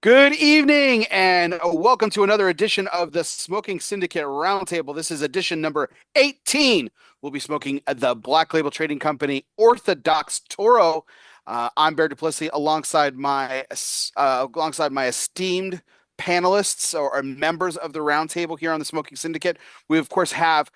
Good evening, and welcome to another edition of the Smoking Syndicate Roundtable. This is edition number 18. We'll be smoking the Black Label Trading Company Orthodox Toro. I'm Bear Duplessis, alongside my esteemed panelists or members of the roundtable here on the Smoking Syndicate. We of course have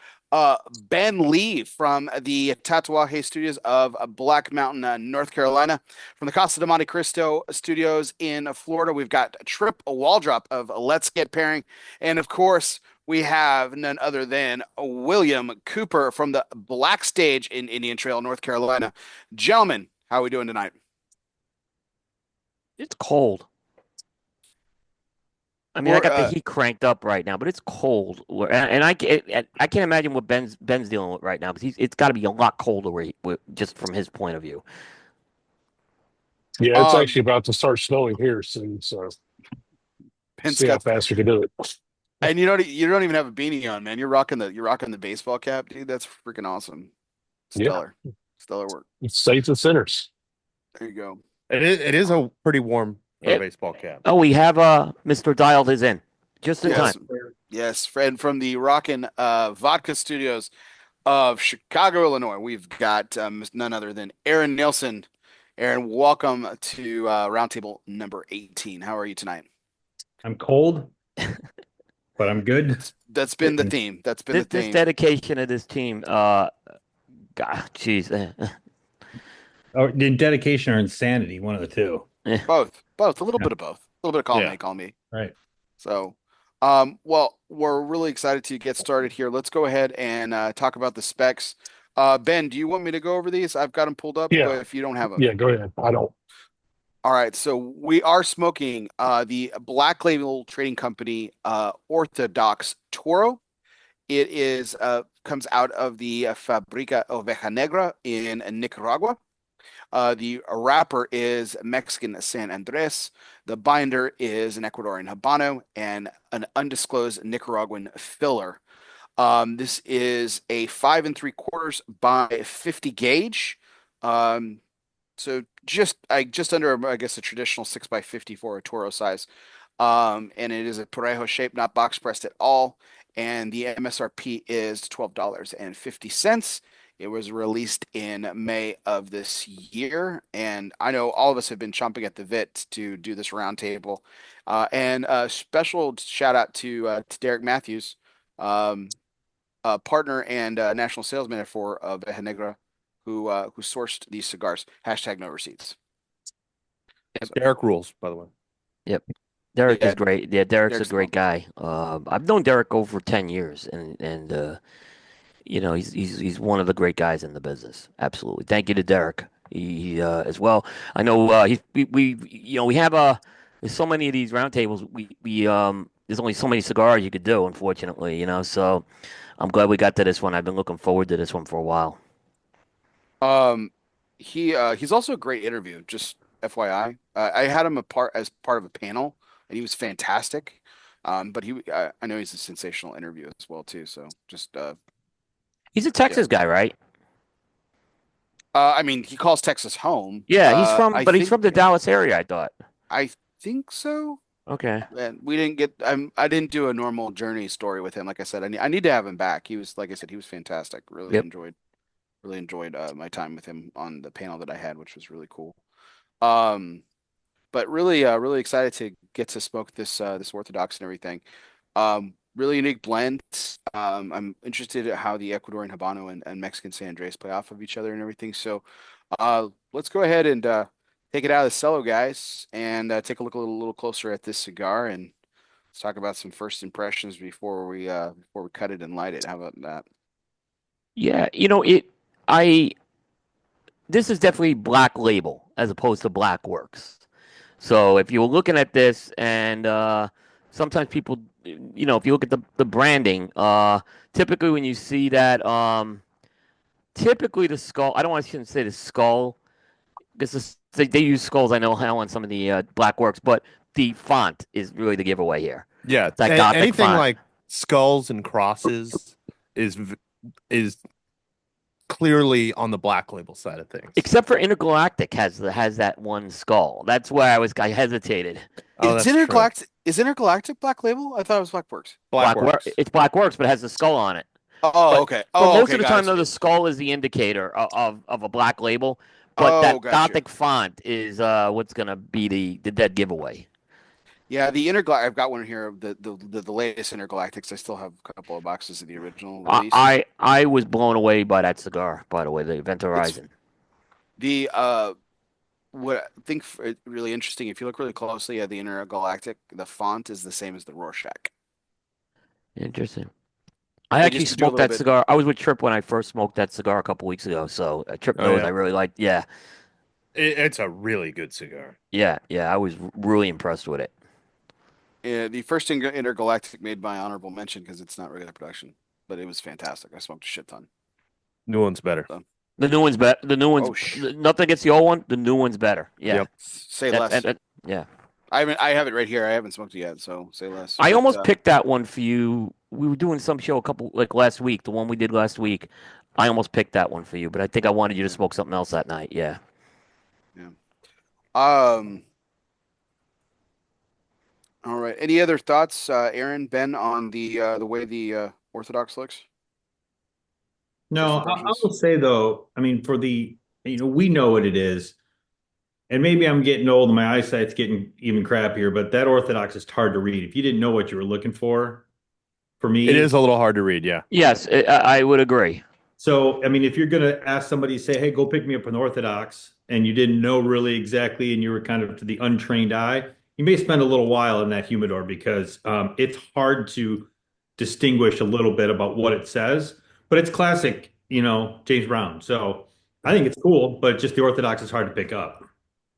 Ben Lee from the Tatuaje Studios of Black Mountain, North Carolina. From the Casa de Monte Cristo studios in Florida, we've got Trip Waldrop of Let's Get Pairing. And of course, we have none other than William Cooper from the Black Stage in Indian Trail, North Carolina. Gentlemen, how are we doing tonight? It's cold. I mean, I We're got the heat cranked up right now, but it's cold. I can't imagine what Ben's dealing with right now because it's got to be a lot colder just from his point of view. Yeah, it's um actually about to start snowing here soon, so Ben see how Scott, fast we can do it. and you don't even have a beanie on, man. You're rocking the baseball cap, dude. That's freaking awesome. Yeah, Stellar. Stellar work. it's saints and sinners. There you go. It is a pretty warm for a It, baseball cap. oh, we have Mr. Dialed is in just in time. Yes. Yes, Fred from the Rockin' Vodka Studios of Chicago, Illinois. We've got none other than Aaron Nielsen. Aaron, welcome to Roundtable number 18. How are you tonight? I'm cold, but I'm good. That's been the theme. That's been the This theme. dedication of this team, God, jeez, Oh, in dedication or insanity, one of the two. Both, a little Yeah. bit of both. A little bit of column Yeah. A, column B. Right. So, well, we're really excited to get started here. Let's go ahead and talk about the specs. Ben, do you want me to go over these? I've got them pulled up, Yeah, but if you don't have them. yeah, go ahead. I don't. All right, so we are smoking the Black Label Trading Company Orthodox Toro. It is comes out of the Fabrica Oveja Negra in Nicaragua. The wrapper is Mexican San Andres. The binder is an Ecuadorian Habano and an undisclosed Nicaraguan filler. This is a 5 3/4 by 50 gauge. Um, so just under, I guess, a traditional 6 by 50 for a Toro size. And it is a Parejo shape, not box pressed at all. And the MSRP is $12.50. It was released in May of this year, and I know all of us have been chomping at the bit to do this roundtable. And a special shout out to Derek Matthews, um, partner and national sales manager for Veja Negra, who sourced these cigars. Hashtag no receipts. So, Derek rules, by the way. Yep. Derek is yeah, great. Yeah, Derek's a Derek's great guy. I've known Derek over 10 years, and he's one of the great guys in the business. Absolutely. Thank you to Derek. He as well. I know we have there's so many of these roundtables. We there's only so many cigars you could do, unfortunately. So I'm glad we got to this one. I've been looking forward to this one for a while. Um, he's also a great interview. Just FYI, I had him as part of a panel, and he was fantastic. But I know he's a sensational interview as well too. So just He's a yeah. Texas guy, right? I mean, he calls Texas home. Yeah, he's I from the Dallas area, I thought. think so. Okay. And we didn't get. I didn't do a normal journey story with him. Like I said, I need to have him back. He was, like I said, he was fantastic. Yep. Really enjoyed my time with him on the panel that I had, which was really cool. Um, but really excited to get to smoke this Orthodox and everything. Really unique blend. I'm interested at how the Ecuadorian Habano and Mexican San Andres play off of each other and everything. So, let's go ahead and take it out of the cello, guys, and take a look a little closer at this cigar, and let's talk about some first impressions before we cut it and light it. How about that? Yeah, I this is definitely Black Label as opposed to Black Works. So if you were looking at this, and sometimes people, if you look at the branding, typically when you see that, typically the skull. I don't want to say the skull because they use skulls. I know how on some of the Black Works, but the font is really the giveaway here. Yeah, That Gothic anything font. like skulls and crosses is clearly on the Black Label side of things. Except for Intergalactic has that one skull. That's why I hesitated. Oh, Is that's true. Intergalactic Black Label? I thought it was Blackworks. Blackworks. It's Blackworks, but it has the skull on it. Oh, But okay. For Oh, most okay. of the Got time, it. though, the skull is the indicator of a Black Label. But Oh, that gotcha. Gothic font is what's gonna be the dead giveaway. Yeah, the Intergalactic. I've got one here of the latest Intergalactics. I still have a couple of boxes of the original release. I was blown away by that cigar. By the way, the Event Horizon. The what I think really interesting, if you look really closely at the Intergalactic, the font is the same as the Rorschach. Interesting. I They actually just do a smoked little that bit- cigar. I was with Trip when I first smoked that cigar a couple weeks ago. So Trip Oh, knows yeah. I really liked. Yeah, It's a really good cigar. yeah. I was really impressed with it. The first Intergalactic made my honorable mention because it's not regular production, but it was fantastic. I smoked a shit ton. New one's better. The new one's better. The new one's Oh, nothing against the old one. The new one's better. Yeah. Yep. Say less. Yeah. I have it right here. I haven't smoked it yet, so say less. I But, almost picked that one for you. We were doing some show last week, the one we did last week. I almost picked that one for you, but I think I wanted you to smoke something else that night. Yeah. All right. Any other thoughts, Aaron, Ben, on the way the Orthodox looks? No, First I impressions? will say though, I mean, we know what it is. And maybe I'm getting old and my eyesight's getting even crappier, but that Orthodox is hard to read. If you didn't know what you were looking for me, It is a little hard to read, yeah. Yes, I would agree. So, I mean, if you're going to ask somebody, say, hey, go pick me up an Orthodox, and you didn't know really exactly, and you were kind of to the untrained eye, you may spend a little while in that humidor because it's hard to distinguish a little bit about what it says, but it's classic, James Brown. So I think it's cool, but just the Orthodox is hard to pick up.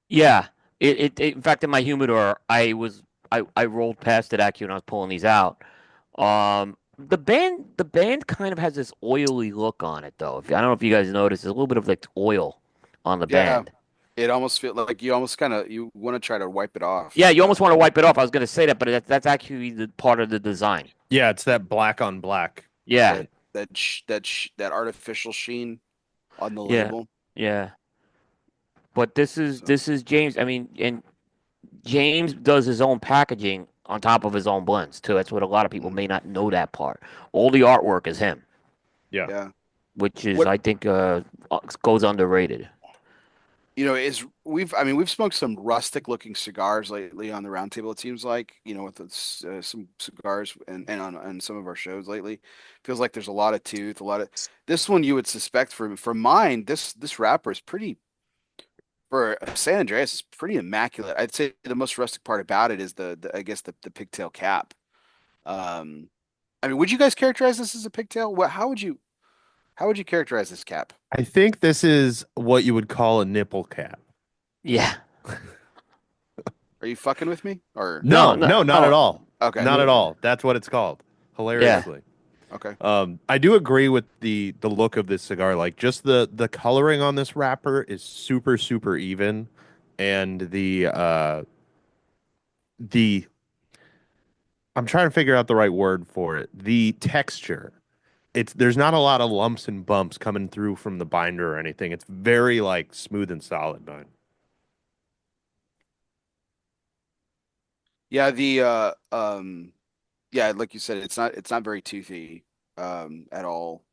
Yeah. In fact, in my humidor, I rolled past it actually when I was pulling these out. The band kind of has this oily look on it, though. I don't know if you guys noticed, there's a little bit of like oil on the band. It almost feels like you almost you want to try to wipe it off. Yeah, you almost want to wipe it off. I was going to say that, but that's actually the part of the design. Yeah, it's that black on black. Yeah, that artificial sheen on the Yeah. label. yeah. But this is James. I mean, and James does his own packaging on top of his own blends too. That's what a lot of people may not know that part. All the artwork is him, Yeah. Yeah. which is What- I think goes underrated. We've smoked some rustic looking cigars lately on the Roundtable. It seems like with some cigars and on some of our shows lately, feels like there's a lot of tooth, a lot of this one you would suspect for mine. This wrapper is pretty for San Andreas is pretty immaculate. I'd say the most rustic part about it is the I guess the pigtail cap. Would you guys characterize this as a pigtail? How would you characterize this cap? I think this is what you would call a nipple cap. Yeah. Are you fucking with me or No, no, not no. at all. Okay. Not at all. That's what it's called. Hilariously. Okay. I do agree with the look of this cigar. Like just the coloring on this wrapper is super, super even. And the I'm trying to figure out the right word for it. The texture. There's not a lot of lumps and bumps coming through from the binder or anything. It's very like smooth and solid bind. Yeah, like you said, it's not very toothy at all.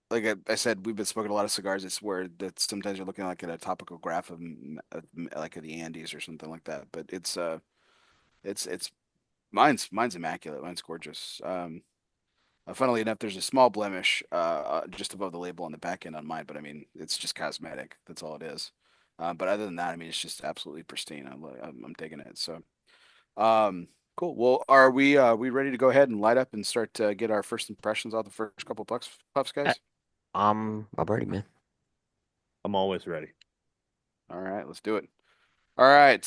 Like I said, we've been smoking a lot of cigars. It's where that sometimes you're looking like at a topical graph of like of the Andes or something like that. But it's mine's immaculate. Mine's gorgeous. Funnily enough, there's a small blemish just above the label on the back end on mine, but I mean it's just cosmetic. That's all it is. But other than that, I mean it's just absolutely pristine. I'm digging it. So, cool. Well, are we ready to go ahead and light up and start to get our first impressions off the first couple puffs, guys? I'm ready, man. I'm always ready. All right, let's do it. All right,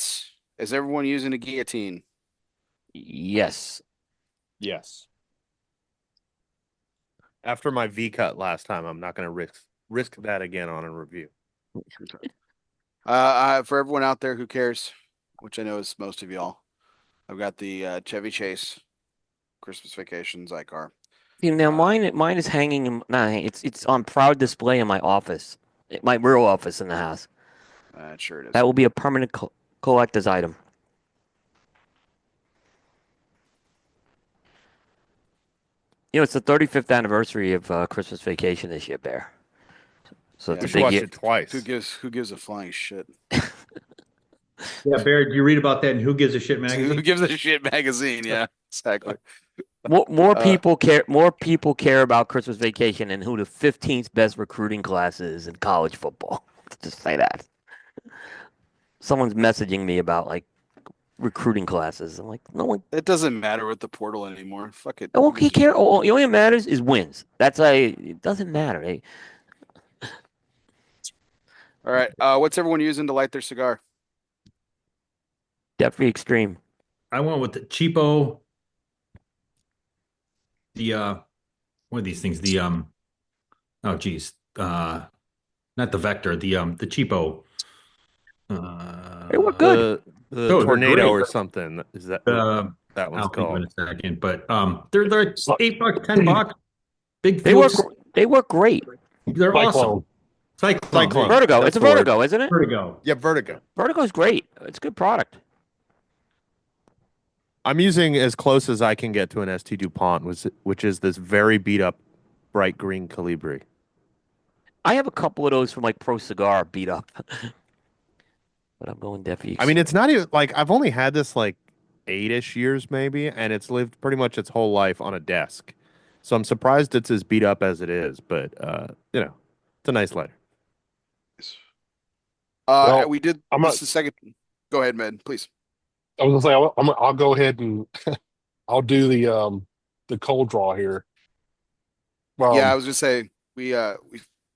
is everyone using a guillotine? Yes. Yes. After my V cut last time, I'm not going to risk that again on a review. For everyone out there who cares, which I know is most of y'all, I've got the Chevy Chase Christmas Vacation Zycar. Now mine is hanging. Nah, it's on proud display in my office, my real office in the house. Sure it is. That will be a permanent collector's item. It's the 35th anniversary of Christmas Vacation this year, Bear. So it's Yeah, a I big watched year. it twice. Who gives a flying shit? Yeah, Barry, do you read about that in Who Gives a Shit Who magazine? gives a shit magazine? Yeah, exactly. More Uh, people care. More people care about Christmas Vacation than who the 15th best recruiting class is in college football. Just say that. Someone's messaging me about like recruiting classes. I'm like, no one. it doesn't matter with the portal anymore. Fuck it. No Who one gives a care. shit? The only thing that matters is wins. It doesn't matter. All right. What's everyone using to light their cigar? Definitely extreme. I went with the cheapo. The what are these things? The oh geez, not the Vector. The cheapo. They work good. The Oh, they're tornado great. or something. Is that what that one's I'll think of it called? in a second, but they're $8, $10. Big They work. flukes. They work great. They're awesome. Cyclone. Cyclone. There you go. Vertigo. That's It's a the word. Vertigo, isn't it? Vertigo. Yeah, Vertigo. Vertigo's great. It's a good product. I'm using as close as I can get to an ST DuPont, which is this very beat up bright green Calibri. I have a couple of those from like Pro Cigar beat up, but I'm going Defi. I mean, it's not even like I've only had this like 8-ish years maybe, and it's lived pretty much its whole life on a desk. So I'm surprised it's as beat up as it is, but it's a nice lighter. Well, We did I'm this not. the second. Go ahead, man. Please. I was gonna say I'll go ahead and I'll do the cold draw here. Yeah, I Um, was gonna say we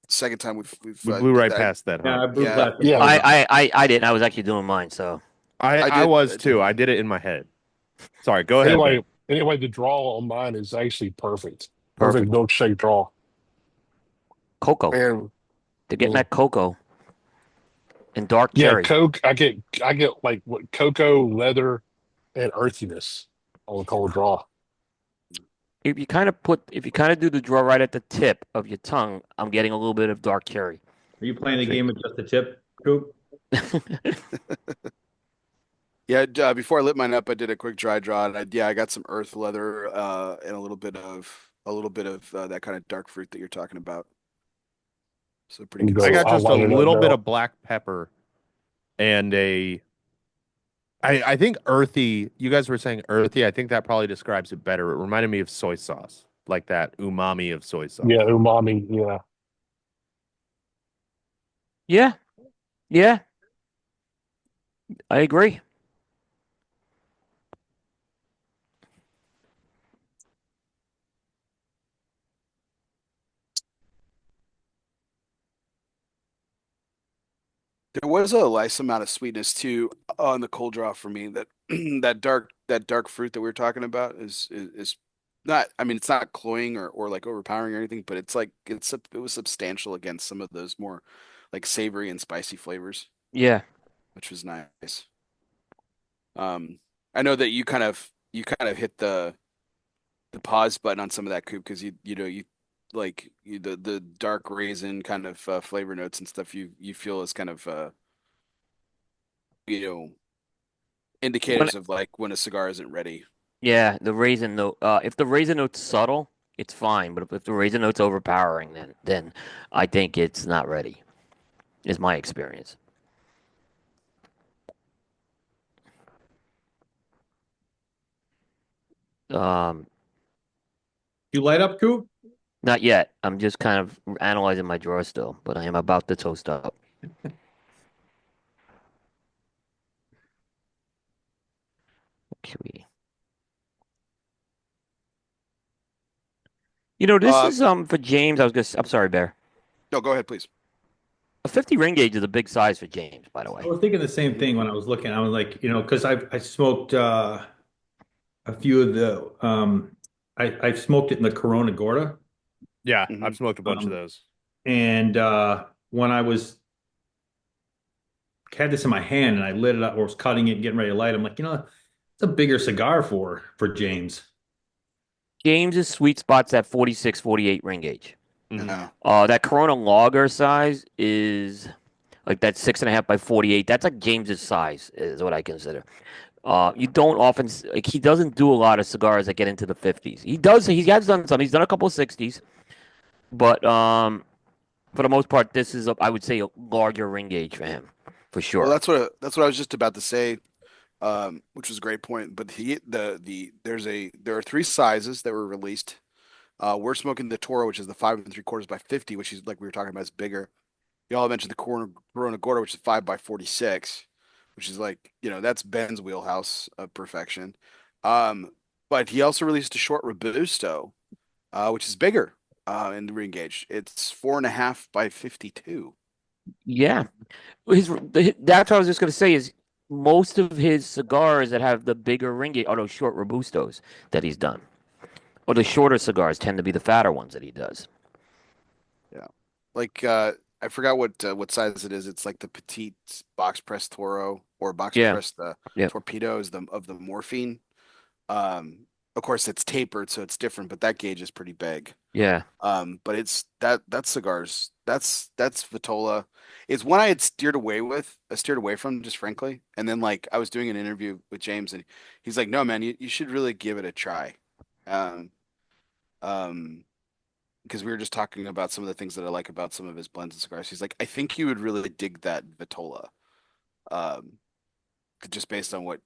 second time we've We blew did right that. past that, Yeah, huh? I blew Yeah. past the Yeah. Vertigo. I didn't. I was actually doing mine. So I did. was too. I did it in my head. Sorry, go ahead, man. anyway, the draw on mine is actually perfect. Perfect perfect. milkshake draw. Cocoa. And They're getting mm, that cocoa and dark yeah, cherry. Coke. I get like what cocoa, leather, and earthiness on the cold draw. If you kind of do the draw right at the tip of your tongue, I'm getting a little bit of dark cherry. Are you playing the game with just the tip, Coop? Yeah, before I lit mine up, I did a quick dry draw, and I got some earth leather and a little bit of that kind of dark fruit that you're talking about. So pretty And I go. got consistent. I'll just a light it up little bit now. of black pepper and I think earthy. You guys were saying earthy. I think that probably describes it better. It reminded me of soy sauce, like that umami of soy sauce. Yeah, umami. Yeah. Yeah, yeah, I agree. There was a nice amount of sweetness too on the cold draw for me. That that dark fruit that we were talking about is not. I mean, it's not cloying or like overpowering or anything, but it's like it was substantial against some of those more like savory and spicy flavors, Yeah, which was nice. Um, I know that you kind of hit the pause button on some of that, Coop, because you like the dark raisin kind of flavor notes and stuff you feel is kind of you know when indicators of like when a cigar isn't ready. yeah, the raisin note. If the raisin note's subtle, it's fine. But if the raisin note's overpowering, then I think it's not ready. Is my experience. Um, You light up, Coop? Not yet. I'm just kind of analyzing my drawer still, but I am about to toast up. Okay. This Uh, is for James. I'm sorry, Bear. no, go ahead, please. A 50 ring gauge is a big size for James, by the I way. was thinking the same thing when I was looking. I was like, because I smoked a few of the I smoked it in the Corona Gorda. Yeah, Mhm. I've smoked a bunch of Um, those. And when I had this in my hand and I lit it up or was cutting it, getting ready to light, I'm like, it's a bigger cigar for James. James's sweet spot's at 46, 48 ring gauge. Mhm. Yeah. That Corona Lager size is like that 6.5 by 48. That's like James's size is what I consider. You don't often like he doesn't do a lot of cigars that get into the 50s. He does. He has done some. He's done a couple of 60s, but for the most part, this is I would say a larger ring gauge for him, for Well, sure. that's what I was just about to say, which was a great point. But there are three sizes that were released. We're smoking the Toro, which is the 5 3/4 by 50, which is like we were talking about, is bigger. Y'all mentioned the Corona Gorda, which is 5 by 46, which is like, that's Ben's wheelhouse of perfection. Um, but he also released a short Robusto, which is bigger in the re-engaged. It's 4.5 by 52. Yeah, that's what I was just gonna say is most of his cigars that have the bigger ring gauge are those short robustos that he's done, or the shorter cigars tend to be the fatter ones that he does. Yeah. Like I forgot what size it is. It's like the petite box press Toro or box Yeah, press the yeah, torpedoes of the morphine. Of course it's tapered, so it's different, but that gauge is pretty big. yeah. But it's that cigars. That's Vitola. It's one I had steered away from, just frankly. And then like I was doing an interview with James, and he's like, "No, man, you should really give it a try." Um, um, because we were just talking about some of the things that I like about some of his blends and cigars. He's like, "I think you would really dig that Vitola." Um, just based on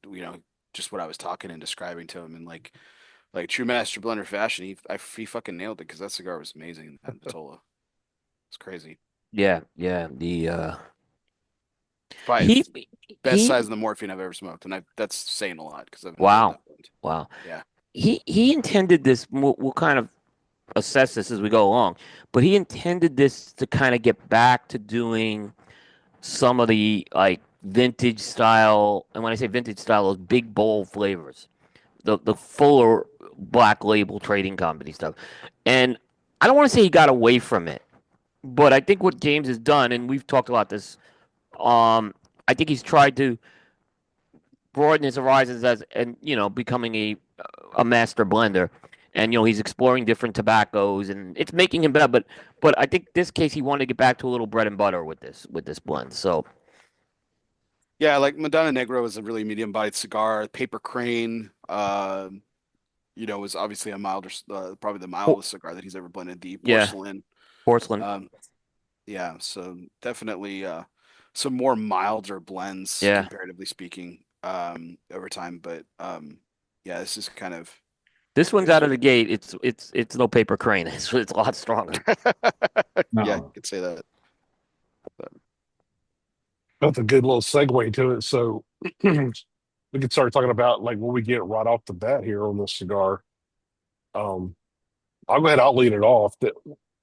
just what I was talking and describing to him, and like true master blender fashion, he fucking nailed it because that cigar was amazing. That Vitola, it's crazy. Yeah, yeah. The Probably he best he size of the morphine I've ever smoked, and that's saying a lot because I've enjoyed wow. that blend. Wow. Yeah, He intended this we'll kind of assess this as we go along, but he intended this to kind of get back to doing some of the like vintage style, and when I say vintage style, those big bold flavors. The fuller black label trading company stuff. And I don't want to say he got away from it, but I think what James has done, and we've talked about this, I think he's tried to broaden his horizons as and becoming a master blender, and he's exploring different tobaccos, and it's making him better. But I think this case he wanted to get back to a little bread and butter with this blend. So yeah. Like Madonna Negro is a really medium bodied cigar. Paper Crane, was obviously a milder, probably the mildest cigar that he's ever blended. The yeah, Porcelain, porcelain. um, yeah. So definitely some more milder blends Yeah, comparatively speaking over time. But yeah, this is kind of this one's it's out of the gate. It's no paper crane. It's a lot stronger. yeah, you No. could say that. That's a good little segue to it. So we could start talking about like what we get right off the bat here on this cigar. Um, I'll go ahead. I'll lead it off.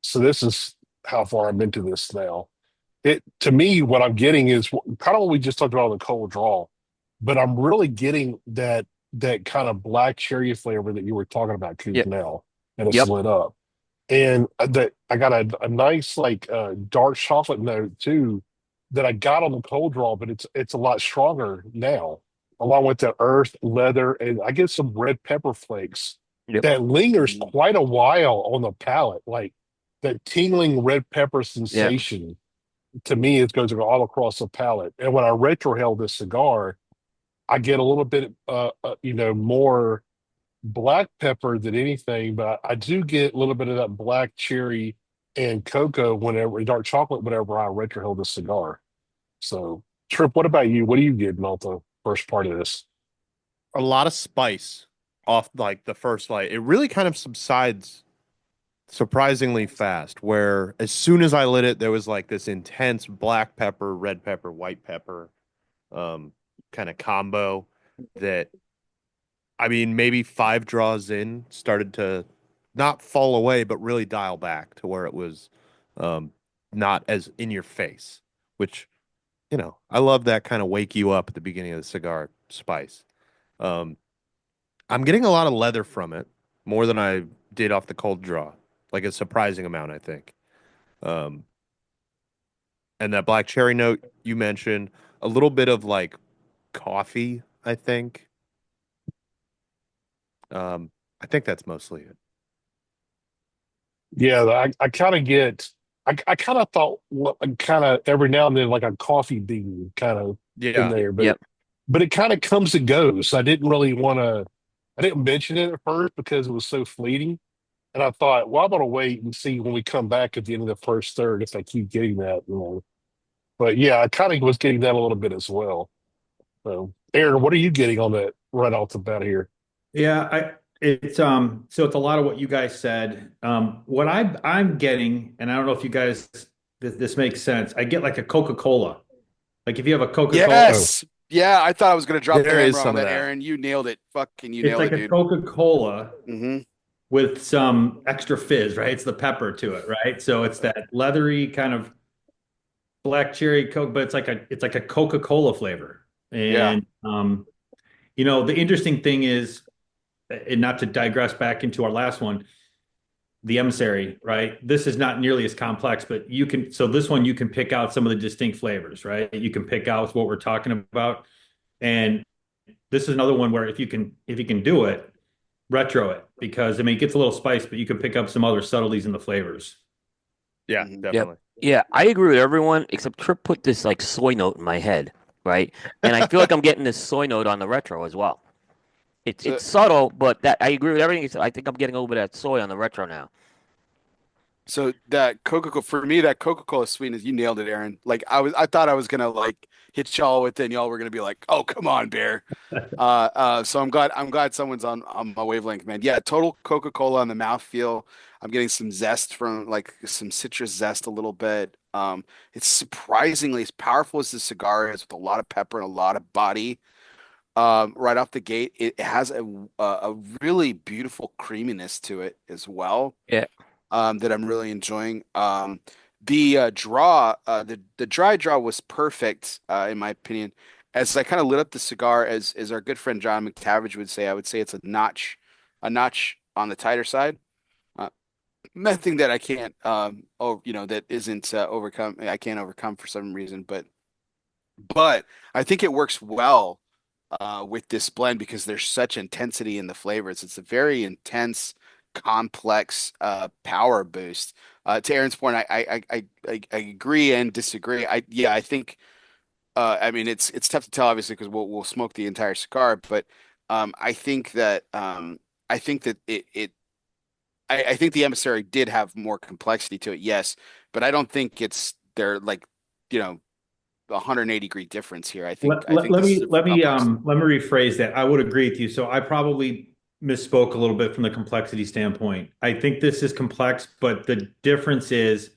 So this is how far I'm into this now. It to me, what I'm getting is kind of what we just talked about on the cold draw, but I'm really getting that kind of black cherry flavor that you were talking about, Coop, Yep, now, and it's yep, lit up. And that I got a nice like dark chocolate note too that I got on the cold draw, but it's a lot stronger now, along with the earth, leather, and I get some red pepper flakes yep. that lingers Mhm. quite a while on the palate, like that tingling red pepper Yeah, sensation. To me, it goes all across the palate. And when I retrohale this cigar, I get a little bit, more black pepper than anything, but I do get a little bit of that black cherry and cocoa whenever dark chocolate whenever I retrohale the cigar. So, Trip, what about you? What do you get on the first part of this? A lot of spice off like the first light. It really kind of subsides surprisingly fast, where as soon as I lit it, there was like this intense black pepper, red pepper, white pepper um kind of combo that I mean maybe 5 draws in started to not fall away, but really dial back to where it was um not as in your face, which I love that kind of wake you up at the beginning of the cigar spice. Um, I'm getting a lot of leather from it, more than I did off the cold draw, like a surprising amount, I think. Um, and that black cherry note you mentioned, a little bit of like coffee, I think. Um, I think that's mostly it. Yeah, I kind of get. I kind of thought kind of every now and then like a coffee bean kind of in Yeah. there, Yep. but it kind of comes and goes. I didn't really want to. I didn't mention it at first because it was so fleeting, and I thought, well, I'm gonna wait and see when we come back at the end of the first third if I keep getting that. But yeah, I kind of was getting that a little bit as well. So, Aaron, what are you getting on that right off the bat here? Yeah, it's so it's a lot of what you guys said. What I'm getting, and I don't know if you guys this makes sense. I get like a Coca-Cola. Like if you have a Coca-Cola, Oh, Yes. Yeah, I thought I was gonna drop the There is hammer some on of that, that. Aaron. You nailed it. Fucking you it's nailed like it, a dude. Coca-Cola Hmm. with some extra fizz, right? It's the pepper to it, right? So it's that leathery kind of black cherry Coke, but it's like a Coca-Cola flavor. Yeah. And the interesting thing is, and not to digress back into our last one, the emissary, right? This is not nearly as complex, but so this one you can pick out some of the distinct flavors, right? You can pick out what we're talking about. And this is another one where if you can do it, retro it, because I mean it gets a little spice, but you can pick up some other subtleties in the flavors. Yeah, Mhm. definitely. Yeah, I agree with everyone except Trip put this like soy note in my head, right? And I feel like I'm getting this soy note on the retro as well. So It's subtle, but that I agree with everything. I think I'm getting a little bit of that soy on the retro now. So that Coca-Cola for me, that Coca-Cola sweetness, you nailed it, Aaron. Like I thought I was gonna like hit y'all with it, and y'all were gonna be like, "Oh, come on, Bear." So I'm glad someone's on my wavelength, man. Yeah, total Coca-Cola on the mouthfeel. I'm getting some zest from like some citrus zest a little bit. It's surprisingly as powerful as the cigar is with a lot of pepper and a lot of body. Right off the gate, it has a really beautiful creaminess to it as well. Yeah. That I'm really enjoying. The dry draw was perfect, in my opinion. As I kind of lit up the cigar, as our good friend John McTavish would say, I would say it's a notch on the tighter side. Uh, Nothing that I can't, that isn't overcome. I can't overcome for some reason, but I think it works well with this blend because there's such intensity in the flavors. It's a very intense, complex power boost. To Aaron's point, I agree and disagree. I think I mean it's tough to tell obviously because we'll smoke the entire cigar, but I think that I think the emissary did have more complexity to it, yes, but I don't think it's they're like you know 180-degree difference here. I think Let this is me a let me complex. um let me rephrase that. I would agree with you. So I probably misspoke a little bit from the complexity standpoint. I think this is complex, but the difference is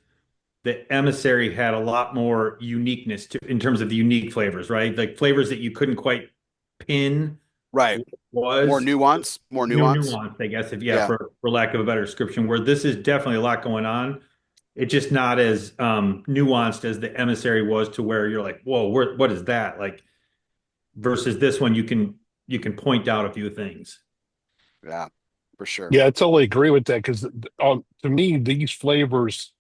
the emissary had a lot more uniqueness in terms of the unique flavors, right? Like flavors that you couldn't quite pin Right. More was nuance, more nuance. nuanced, I guess, if yeah, Yeah. for lack of a better description, where this is definitely a lot going on. It's just not as nuanced as the emissary was to where you're like, whoa, what is that? Like versus this one, you can point out a few things. Yeah, for sure. yeah, I totally agree with that because to me, these flavors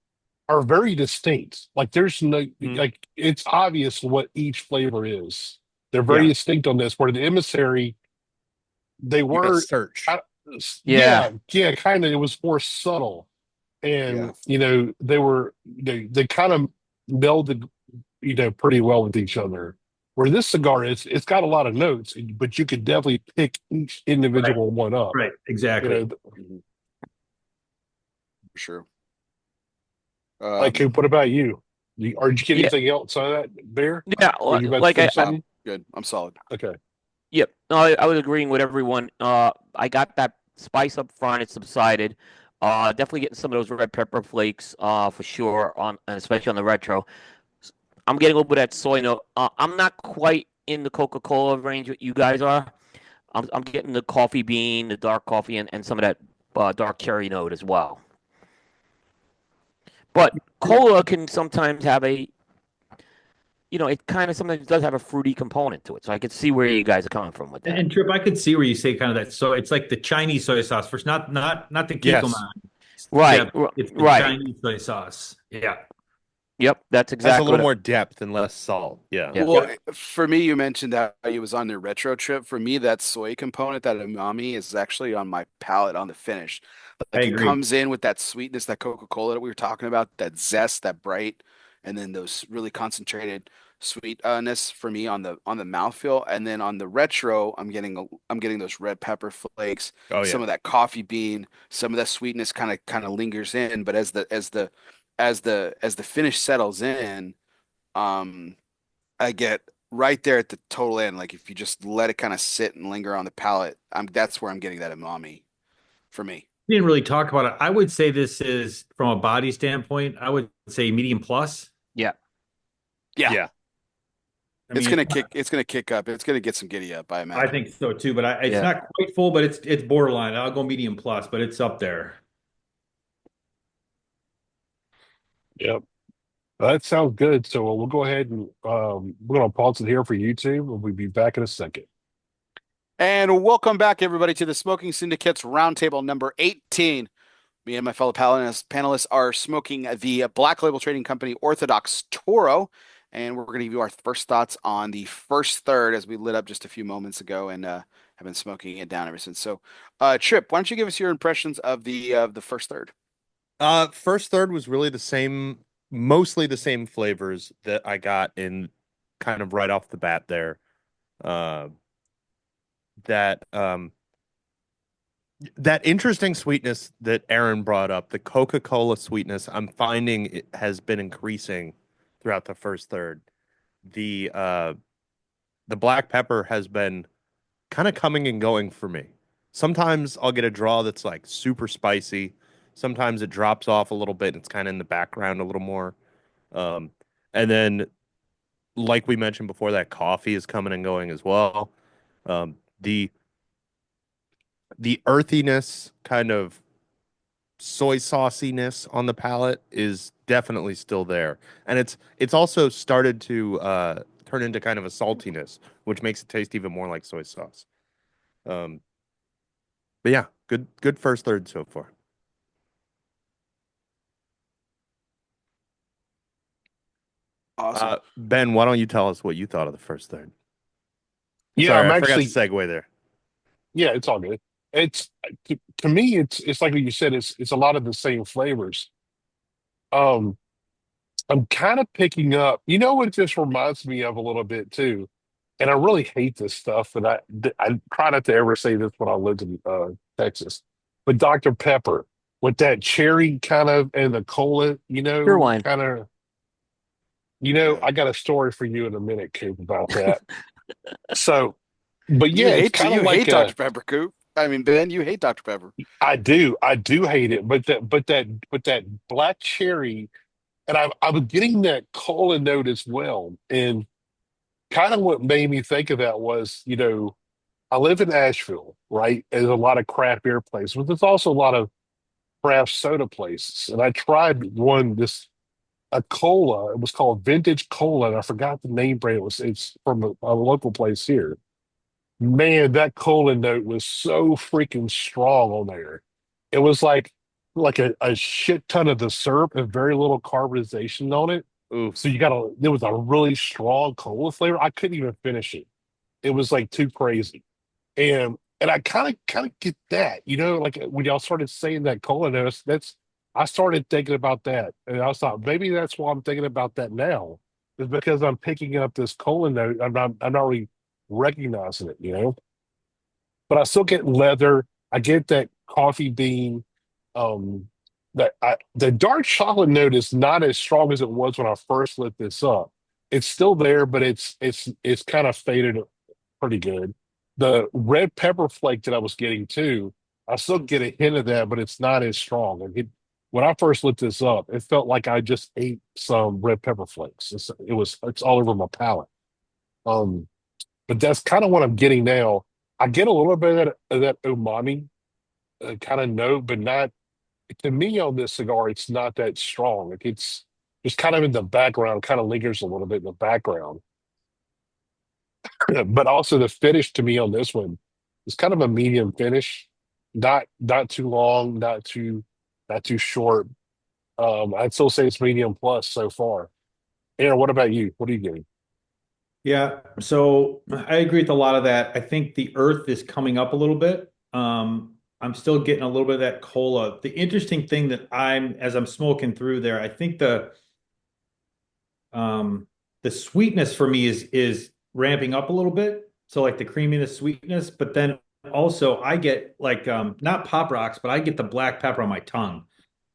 are very distinct. Like there's no Mhm. like it's obvious what each flavor is. They're very Yeah. distinct on this. Where the emissary, they You got to were, search. I, Yeah. yeah, kind of. It was more subtle, Yeah. and they kind of melded, pretty well with each other. Where this cigar is, it's got a lot of notes, but you could definitely pick each Right. individual one up. Right. You Exactly. know, Mhm. For sure. like Um, Coop, what about you? Or did you get Yeah. anything else on that, Bear? Yeah. Were you about to Like say no, something? good. I'm solid. Okay. yep. No, I was agreeing with everyone. I got that spice up front. It subsided. Definitely getting some of those red pepper flakes. For sure. And especially on the retro. I'm getting a little bit of that soy note. I'm not quite in the Coca-Cola range what you guys are. I'm getting the coffee bean, the dark coffee, and some of that dark cherry note as well. But cola can sometimes have it kind of sometimes does have a fruity component to it. So I could see where you guys are coming from with that. And Trip, I could see where you say kind of that. So it's like the Chinese soy sauce first, not the Yes. Kikkoman. Right, Yeah, it's the right. Chinese soy sauce. Yeah. Yep, that's Has a exactly little what. more depth and less salt. Yeah. Yeah. Well, for me, you mentioned that it was on their retro trip. For me, that soy component, that umami, is actually on my palate on the finish. I Like it agree. comes in with that sweetness, that Coca-Cola that we were talking about, that zest, that bright, and then those really concentrated sweetness for me on the mouthfeel. And then on the retro, I'm getting those red pepper flakes, Oh yeah. some of that coffee bean, some of that sweetness kind of lingers in. But as the finish settles in, um. I get right there at the total end. Like if you just let it kind of sit and linger on the palate, that's where I'm getting that umami for me. We didn't really talk about it. I would say this is from a body standpoint, I would say medium plus. Yeah. Yeah, Yeah. I mean, it's gonna kick up. It's gonna get some giddy up, I I imagine. think so too, but it's Yeah. not quite full, but it's borderline. I'll go medium plus, but it's up there. Yep. That sounds good. So we'll go ahead and we're going to pause it here for YouTube. We'll be back in a second. And welcome back, everybody, to the Smoking Syndicate's Roundtable number 18. Me and my fellow panelists are smoking the Black Label Trading Company Orthodox Toro, and we're going to give you our first thoughts on the first third as we lit up just a few moments ago and have been smoking it down ever since. So, Trip, why don't you give us your impressions of the first third? First third was really the same, mostly the same flavors that I got in kind of right off the bat there. Uh, that that interesting sweetness that Aaron brought up, the Coca-Cola sweetness, I'm finding it has been increasing throughout the first third. The black pepper has been kind of coming and going for me. Sometimes I'll get a draw that's like super spicy. Sometimes it drops off a little bit and it's kind of in the background a little more. Um, and then, like we mentioned before, that coffee is coming and going as well. Um, the the earthiness, kind of soy sauciness on the palate is definitely still there, and it's also started to turn into kind of a saltiness, which makes it taste even more like soy sauce. Um, but yeah, good first third so far. Awesome. Ben, why don't you tell us what you thought of the first third? Yeah, Sorry, I'm I forgot to actually, segue there. yeah, it's all good. It's to me, it's like what you said, it's a lot of the same flavors. Um, I'm kind of picking up, you know what this reminds me of a little bit too, and I really hate this stuff, and I try not to ever say this when I lived in Texas, but Dr. Pepper with that cherry kind of and the cola, Pure wine. kind of, Yeah. I got a story for you in a minute, Coop, about that. So, but yeah, it's kind of You like hate a, Dr. Pepper, Coop. I mean, Ben, you hate Dr. Pepper. I do hate it, but that black cherry, and I was getting that cola note as well, and kind of what made me think of that was, I live in Asheville, right? There's a lot of craft beer places, but there's also a lot of craft soda places. And I tried a cola. It was called Vintage Cola, and I forgot the name brand. It's from a local place here. Man, that cola note was so freaking strong on there. It was like a shit ton of the syrup and very little carbonization on it. So Oof. there was a really strong cola flavor. I couldn't even finish it. It was like too crazy. And I kind of get that, like when y'all started saying that cola notes, I started thinking about that. And I was thought maybe that's why I'm thinking about that now, is because I'm picking up this cola note. I'm not really recognizing it. But I still get leather. I get that coffee bean. Um, the dark chocolate note is not as strong as it was when I first lit this up. It's still there, but it's kind of faded pretty good. The red pepper flake that I was getting too, I still get a hint of that, but it's not as strong. When I first lit this up, it felt like I just ate some red pepper flakes. It's all over my palate. Um, but that's kind of what I'm getting now. I get a little bit of that umami kind of note, but not to me on this cigar. It's not that strong. It's just kind of in the background, kind of lingers a little bit in the background. But also the finish to me on this one is kind of a medium finish, not too long, not too short. I'd still say it's medium plus so far. Aaron, what about you? What are you getting? Yeah, so I agree with a lot of that. I think the earth is coming up a little bit. I'm still getting a little bit of that cola. The interesting thing that as I'm smoking through there, I think um the sweetness for me is ramping up a little bit. So like the creaminess, sweetness, but then also I get like not pop rocks, but I get the black pepper on my tongue.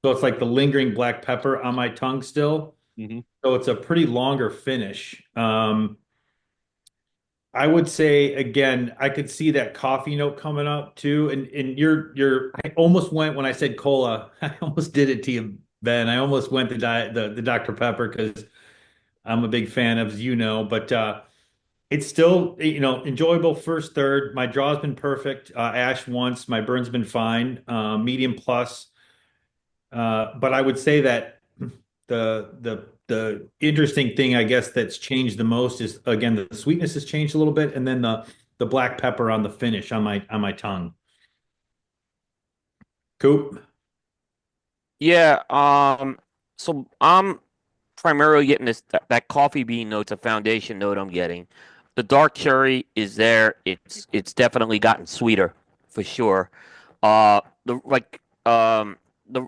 So it's like the lingering black pepper on my tongue still. Mm-hmm. So it's a pretty longer finish. I would say again, I could see that coffee note coming up too. And I almost went when I said cola, I almost did it to you, Ben. I almost went to the Dr. Pepper because I'm a big fan of, as you know, but it's still, enjoyable first third. My draw's been perfect. Ash once, my burn's been fine. Medium plus. But I would say that the interesting thing, I guess, that's changed the most is again the sweetness has changed a little bit, and then the black pepper on the finish on my tongue. Coop. Yeah. So I'm primarily getting that coffee bean note's a foundation note I'm getting. The dark cherry is there. It's definitely gotten sweeter for sure. The like the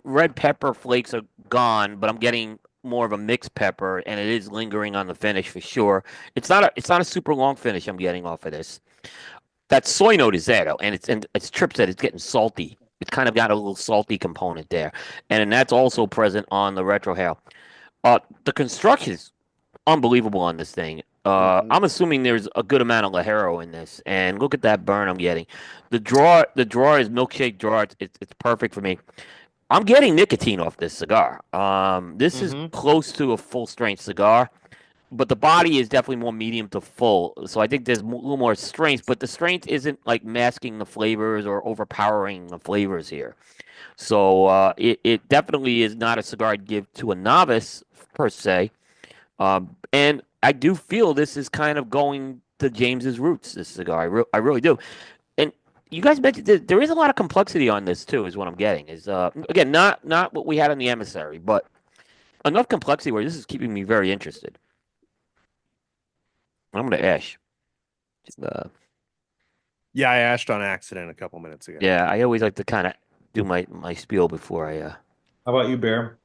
red pepper flakes are gone, but I'm getting more of a mixed pepper, and it is lingering on the finish for sure. It's not a super long finish I'm getting off of this. That soy note is there though, and it's Trip said it's getting salty. It's kind of got a little salty component there, and that's also present on the retrohale. The construction is unbelievable on this thing. Mhm. I'm assuming there's a good amount of Lajero in this, and look at that burn I'm getting. The drawer is milkshake drawer. It's perfect for me. I'm getting nicotine off this cigar. This is Mhm. close to a full strength cigar, but the body is definitely more medium to full. So I think there's a little more strength, but the strength isn't like masking the flavors or overpowering the flavors here. So it definitely is not a cigar I'd give to a novice per se. And I do feel this is kind of going to James's roots. This cigar, I really do. And you guys mentioned there is a lot of complexity on this too. Is what I'm getting. Is again not what we had in the emissary, but enough complexity where this is keeping me very interested. I'm gonna Ash. Uh, Yeah, I ashed on accident a couple minutes ago. yeah, I always like to kind of do my spiel before I. How about you, Bear?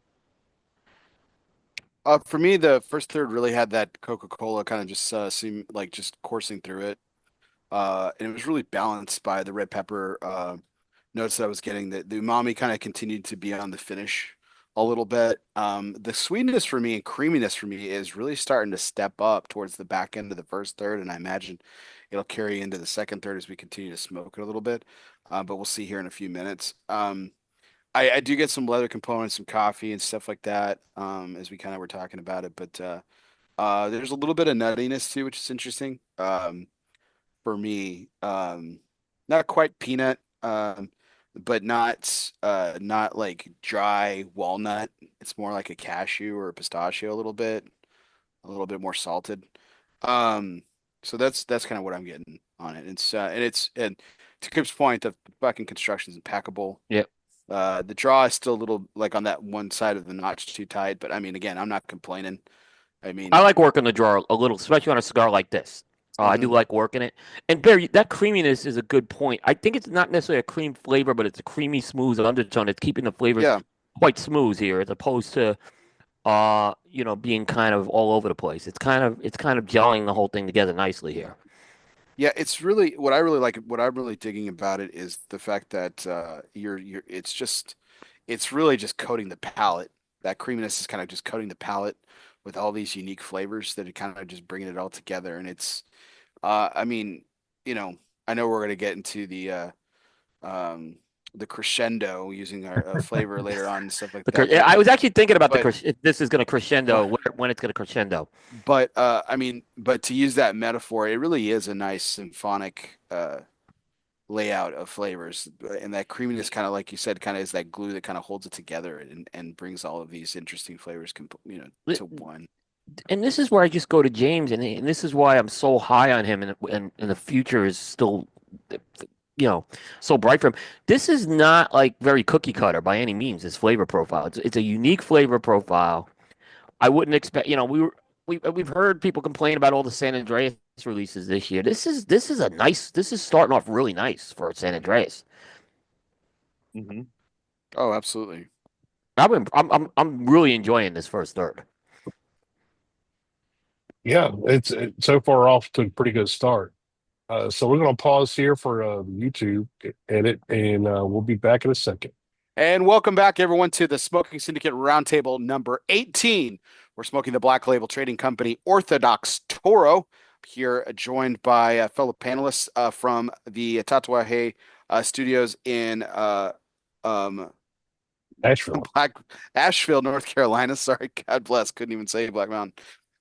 For me, the first third really had that Coca-Cola kind of just seem like just coursing through it. And it was really balanced by the red pepper notes that I was getting. The umami kind of continued to be on the finish a little bit. The sweetness for me and creaminess for me is really starting to step up towards the back end of the first third, and I imagine it'll carry into the second third as we continue to smoke it a little bit. But we'll see here in a few minutes. I do get some leather components, some coffee and stuff like that, as we kind of were talking about it. But there's a little bit of nuttiness too, which is interesting. For me. Not quite peanut, but not like dry walnut. It's more like a cashew or a pistachio a little bit more salted. Um, so that's kind of what I'm getting on it. And to Kip's point, the fucking construction is impeccable. Yep. The draw is still a little like on that one side of the notch too tight, but I mean, again, I'm not complaining. I I mean, like working the drawer a little, especially on a cigar like this. I do mhm. like working it. And Barry, that creaminess is a good point. I think it's not necessarily a cream flavor, but it's a creamy, smooth undertone. It's keeping the flavors Yeah. quite smooth here, as opposed to being kind of all over the place. It's kind of gelling the whole thing together nicely here. Yeah, it's really what I really like. What I'm really digging about it is the fact that you're. It's really just coating the palate. That creaminess is kind of just coating the palate with all these unique flavors that are kind of just bringing it all together. And I mean, you know, I know we're gonna get into um, the crescendo using our flavor later on and stuff like that, Yeah, I was actually thinking about but if this is going to crescendo, but when it's going to crescendo. I mean, but to use that metaphor, it really is a nice symphonic layout of flavors, and that creaminess kind of like you said kind of is that glue that kind of holds it together and brings all of these interesting flavors to one. And this is where I just go to James, and this is why I'm so high on him, and the future is still so bright for him. This is not like very cookie cutter by any means. This flavor profile, it's a unique flavor profile. I wouldn't expect. We've heard people complain about all the San Andreas releases this year. This is a nice. This is starting off really nice for San Andreas. Mm-hmm. Oh, absolutely. I'm really enjoying this first third. Yeah, it's so far off to a pretty good start. So we're going to pause here for YouTube edit, and we'll be back in a second. And welcome back, everyone, to the Smoking Syndicate Roundtable number 18. We're smoking the Black Label Trading Company Orthodox Toro. Here, joined by fellow panelists from the Tatuaje studios in Asheville. Asheville, North Carolina. Sorry, God bless. Couldn't even say Black Mountain.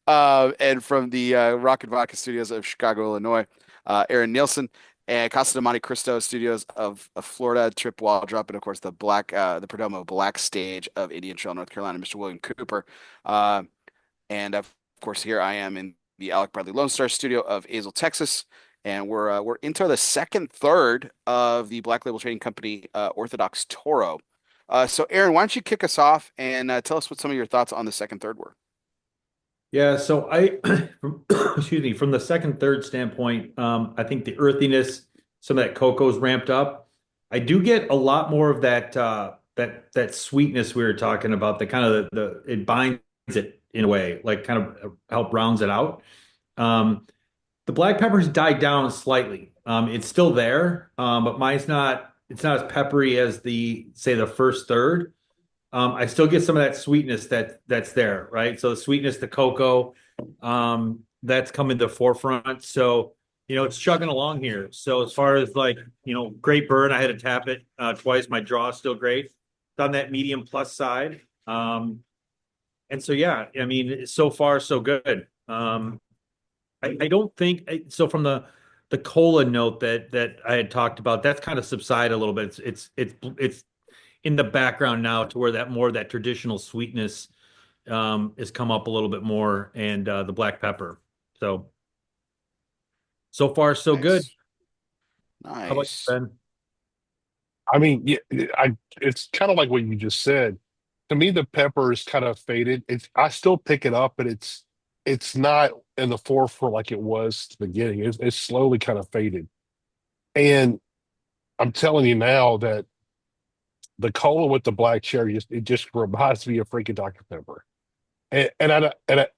And from the Rock and Vodka studios of Chicago, Illinois, Aaron Nielsen, and Casa de Monte Cristo studios of Florida, Trip Wall Drop, and of course the Perdomo Black Stage of Indian Trail, North Carolina, Mr. William Cooper. And of course, here I am in the Alec Bradley Lone Star studio of Azle, Texas. And we're into the second third of the Black Label Trading Company Orthodox Toro. So, Aaron, why don't you kick us off and tell us what some of your thoughts on the second third were? Yeah, so excuse me, from the second, third standpoint, I think the earthiness, some of that cocoa's ramped up. I do get a lot more of that sweetness we were talking about, the kind of it binds it in a way, like kind of help rounds it out. The black pepper's died down slightly. It's still there, but it's not as peppery as the first third. I still get some of that sweetness that's there, right? So the sweetness, the cocoa, that's coming to the forefront. So, it's chugging along here. So as far as great burn, I had to tap it twice. My draw is still great. It's on that medium plus side. And so, yeah, I mean, so far, so good. I don't think so. From the cola note that I had talked about, that's kind of subsided a little bit. It's in the background now to where that traditional sweetness has come up a little bit more, and the black pepper. So far so good. Nice. How about you, Ben? I mean, yeah, it's kind of like what you just said. To me, the pepper is kind of faded. I still pick it up, but it's not in the forefront like it was at the beginning. It's slowly kind of faded. And I'm telling you now that the cola with the black cherry it just reminds me of freaking Dr. Pepper. And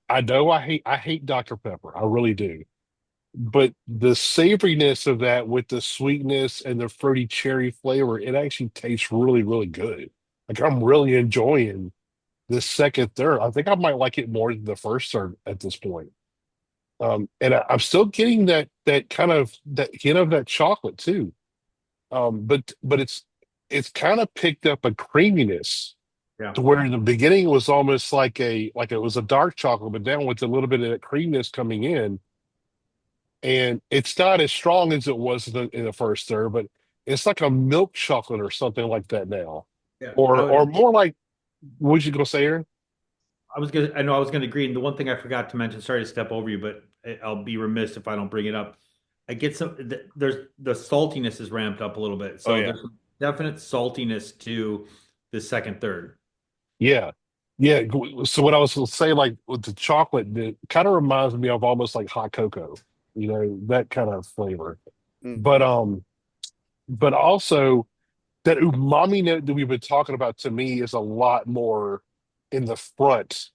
I know I hate Dr. Pepper. I really do. But the savoriness of that with the sweetness and the fruity cherry flavor, it actually tastes really, really good. Like I'm really enjoying this second third. I think I might like it more than the first third at this point. And I'm still getting that kind of that hint of that chocolate too. But it's kind of picked up a creaminess Yeah. to where in the beginning it was almost like it was a dark chocolate, but now with a little bit of that creaminess coming in, and it's not as strong as it was in the first third, but it's like a milk chocolate or something like that now, Yeah. or more like what was you gonna say, Aaron? I know I was gonna agree. And the one thing I forgot to mention, sorry to step over you, but I'll be remiss if I don't bring it up. I get there's the saltiness is ramped up a little bit. So Oh, yeah. there's some definite saltiness to the second, third. Yeah. Yeah. So what I was going to say, like with the chocolate, it kind of reminds me of almost like hot cocoa, that kind of flavor. Mm. But also that umami note that we've been talking about to me is a lot more in the front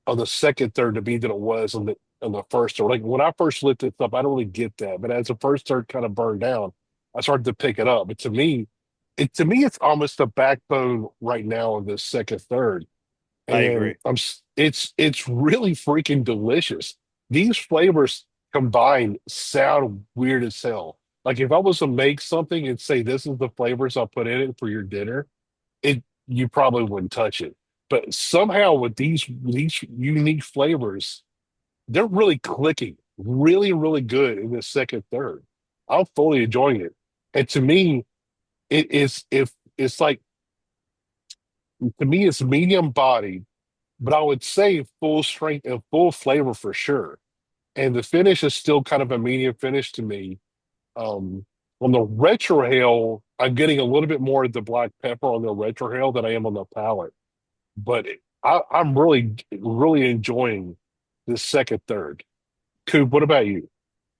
of the second third to me than it was on the first third. Like when I first lit this up, I don't really get that. But as the first third kind of burned down, I started to pick it up. But to me, it's almost the backbone right now of this second third. I And agree. it's really freaking delicious. These flavors combined sound weird as hell. Like if I was to make something and say this is the flavors I'll put in it for your dinner, you probably wouldn't touch it. But somehow with these unique flavors, they're really clicking really, really good in the second third. I'm fully enjoying it. And to me, it is if it's like to me it's medium bodied, but I would say full strength and full flavor for sure. And the finish is still kind of a medium finish to me. On the retrohale, I'm getting a little bit more of the black pepper on the retrohale than I am on the palate. But I'm really enjoying this second third. Coop, what about you?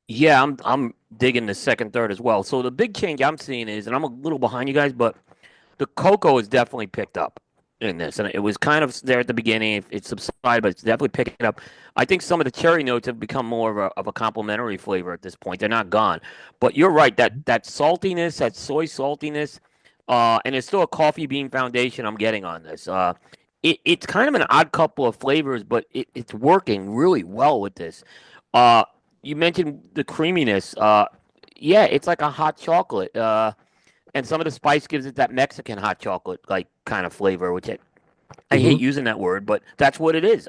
Yeah, I'm digging the second, third as well. So the big change I'm seeing is, and I'm a little behind you guys, but the cocoa is definitely picked up in this, and it was kind of there at the beginning. It subsided, but it's definitely picking up. I think some of the cherry notes have become more of a complementary flavor at this point. They're not gone, but you're right, that saltiness, that soy saltiness, and there's still a coffee bean foundation I'm getting on this. It's kind of an odd couple of flavors, but it's working really well with this. Uh, you mentioned the creaminess. Yeah, it's like a hot chocolate. And some of the spice gives it that Mexican hot chocolate like kind of flavor, which I hate Hmm. using that word, but that's what it is.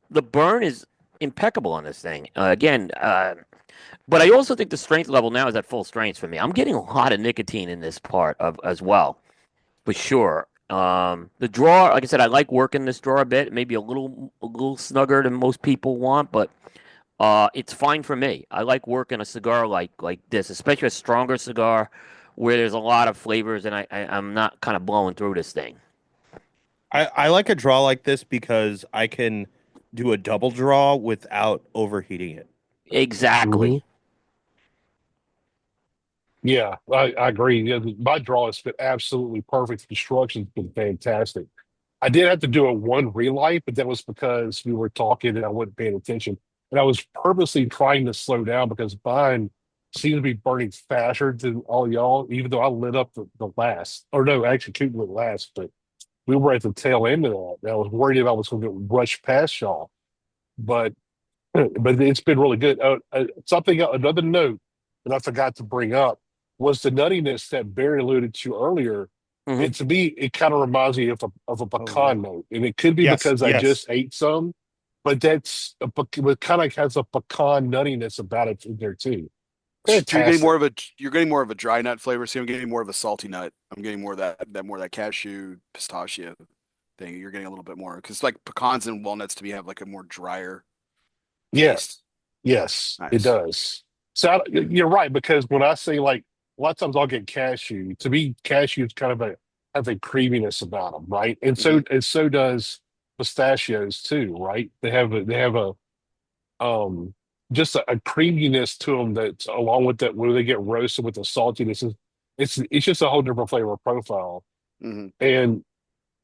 The burn is impeccable on this thing. But I also think the strength level now is at full strength for me. I'm getting a lot of nicotine in this part of as well, for sure. The draw, like I said, I like working this draw a bit, maybe a little snugger than most people want, but it's fine for me. I like working a cigar like this, especially a stronger cigar where there's a lot of flavors and I'm not kind of blowing through this thing. I like a draw like this because I can do a double draw without overheating it. Hmm. Exactly. Yeah, I agree. Yeah, my draw has been absolutely perfect. The construction's been fantastic. I did have to do a one relight, but that was because we were talking and I wasn't paying attention. And I was purposely trying to slow down because mine seemed to be burning faster than all y'all, even though I lit up the last. Or no, actually, Coop went last, but we were at the tail end of that. And I was worried if I was going to get rushed past y'all. But but it's been really good. Another note that I forgot to bring up was the nuttiness that Barry alluded to earlier. Hmm. And to me, it kind of reminds me of a Oh, pecan note, and it could be yes, because I yes. just ate some, but it kind of has a pecan nuttiness about it in there too. So you're getting Fantastic. more of a dry nut flavor. See, I'm getting more of a salty nut. I'm getting more of that cashew pistachio thing. You're getting a little bit more because like pecans and walnuts to me have like a more drier Yeah. taste. Yes, it Nice. does. So you're right because when I say like a lot of times I'll get cashew. To me, cashew is kind of a have a creaminess about them, right? Hmm. And so does pistachios too, right? They have a um just a creaminess to them that's along with that where they get roasted with the saltiness. It's just a whole different flavor profile, Hmm. and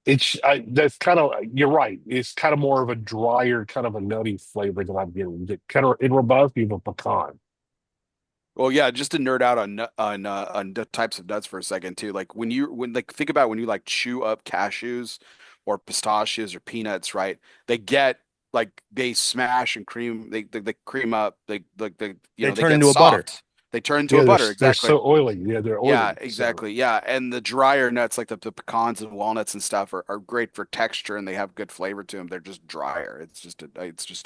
that's kind of you're right. It's kind of more of a drier, kind of a nutty flavor that I'm getting. It reminds me of a pecan. Well, yeah, just to nerd out on the types of nuts for a second too. Like when like think about when you like chew up cashews or pistachios or peanuts, right? They get like they smash and cream they cream up they They they turn get into a butter. soft. They turn into a Yeah, butter, they're exactly. so oily. Yeah, they're Yeah, oily. So exactly. Yeah, and the drier nuts like the pecans and walnuts and stuff are great for texture and they have good flavor to them. They're just drier. It's just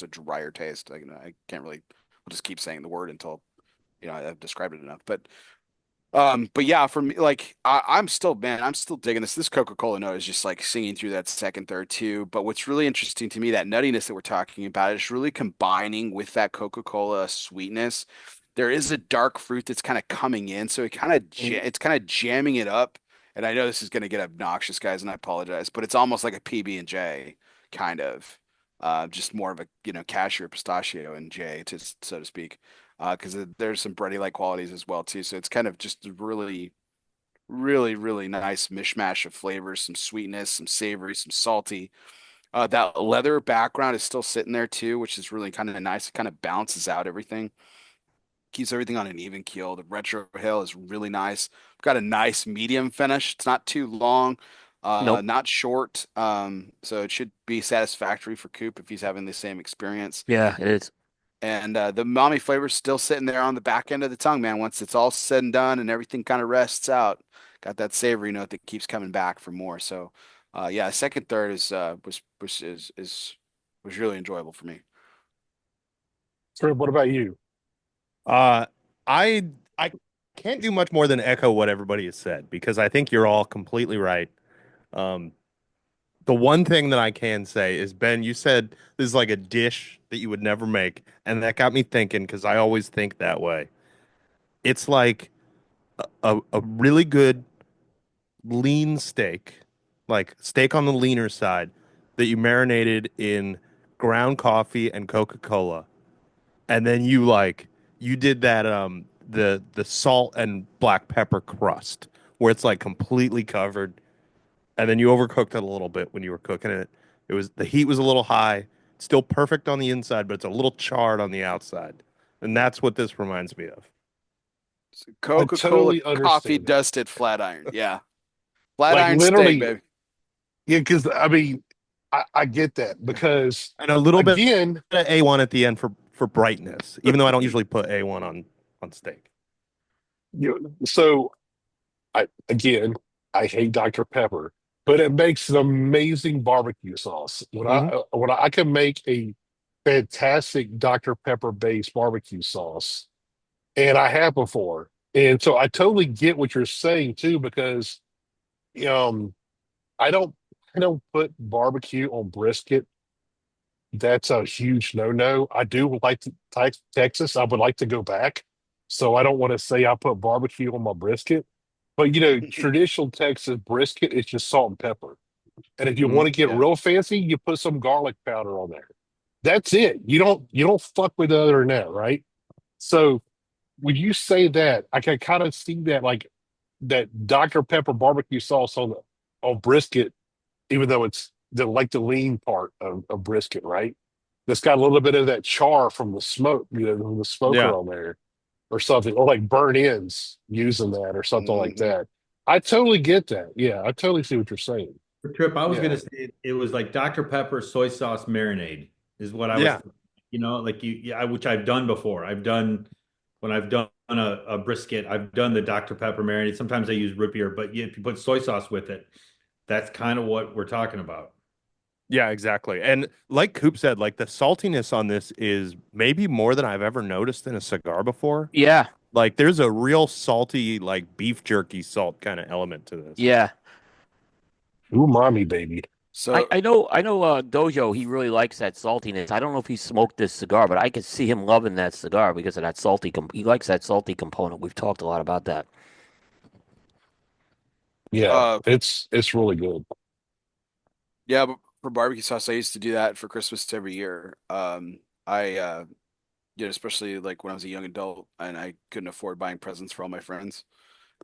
a drier taste. Like, I can't really. I'll just keep saying the word until I've described it enough. But yeah, for me, like I'm still, man, I'm still digging this. This Coca-Cola note is just like singing through that second, third too. But what's really interesting to me, that nuttiness that we're talking about, is really combining with that Coca-Cola sweetness. There is a dark fruit that's kind of coming in, so it's kind of jamming it up. And I know this is going to get obnoxious, guys, and I apologize, but it's almost like a PB&J kind of, just more of a cashew or pistachio and J, to so to speak, because there's some bready like qualities as well too. So it's kind of just a really, really, really nice mishmash of flavors, some sweetness, some savory, some salty. That leather background is still sitting there too, which is really kind of nice. It kind of balances out everything, keeps everything on an even keel. The retro hill is really nice. Got a nice medium finish. It's not too long, Nope. not short. So it should be satisfactory for Coop if he's having the same experience. Yeah, it is. And the umami flavor's still sitting there on the back end of the tongue, man. Once it's all said and done and everything kind of rests out, got that savory note that keeps coming back for more. So, yeah, second, third was really enjoyable for me. Sir, what about you? Uh, I can't do much more than echo what everybody has said because I think you're all completely right. Um, the one thing that I can say is, Ben, you said this is like a dish that you would never make, and that got me thinking because I always think that way. It's like a really good lean steak, like steak on the leaner side, that you marinated in ground coffee and Coca-Cola, and then you did that the salt and black pepper crust where it's like completely covered, and then you overcooked it a little bit when you were cooking it. It was the heat was a little high, still perfect on the inside, but it's a little charred on the outside, and that's what this reminds me of. I Coca-Cola totally coffee understand that. dusted flat iron. Yeah. Flat Like iron steak, literally, baby. yeah, because I mean, I get that because And a little bit again, of A1 at the end for brightness, even though I don't usually put A1 on steak. so I hate Dr. Pepper, but it makes an amazing barbecue sauce. Hmm. When I can make a fantastic Dr. Pepper based barbecue sauce, and I have before, and so I totally get what you're saying too, because um, I don't I don't put barbecue on brisket. That's a huge no-no. I do like Texas. I would like to go back. So I don't want to say I put barbecue on my brisket. But traditional Texas brisket is just salt and pepper. And if you want to get Yeah. real fancy, you put some garlic powder on there. That's it. You don't fuck with other than that, right? So when you say that, I can kind of see that like that Dr. Pepper barbecue sauce on brisket, even though it's the lean part of brisket, right? That's got a little bit of that char from the smoke, from the smoker Yeah. on there or something, or like burnt ends using that or something like Mhm. that. I totally get that. Yeah, I totally see what you're saying. For Trip, I was Yeah. gonna say it was like Dr. Pepper soy sauce marinade is what I was, Yeah. like yeah, which I've done before. I've done when I've done a brisket, I've done the Dr. Pepper marinade. Sometimes I use root beer, but yeah, if you put soy sauce with it, that's kind of what we're talking about. Yeah, exactly. And like Coop said, like the saltiness on this is maybe more than I've ever noticed in a cigar before. Yeah, Like there's a real salty, like beef jerky salt kind of element to this. yeah. Umami, baby. I, So I know I know Dojo, he really likes that saltiness. I don't know if he smoked this cigar, but I could see him loving that cigar because of that he likes that salty component. We've talked a lot about that. Yeah, uh it's really good. yeah, but for barbecue sauce, I used to do that for Christmas every year. I especially like when I was a young adult and I couldn't afford buying presents for all my friends.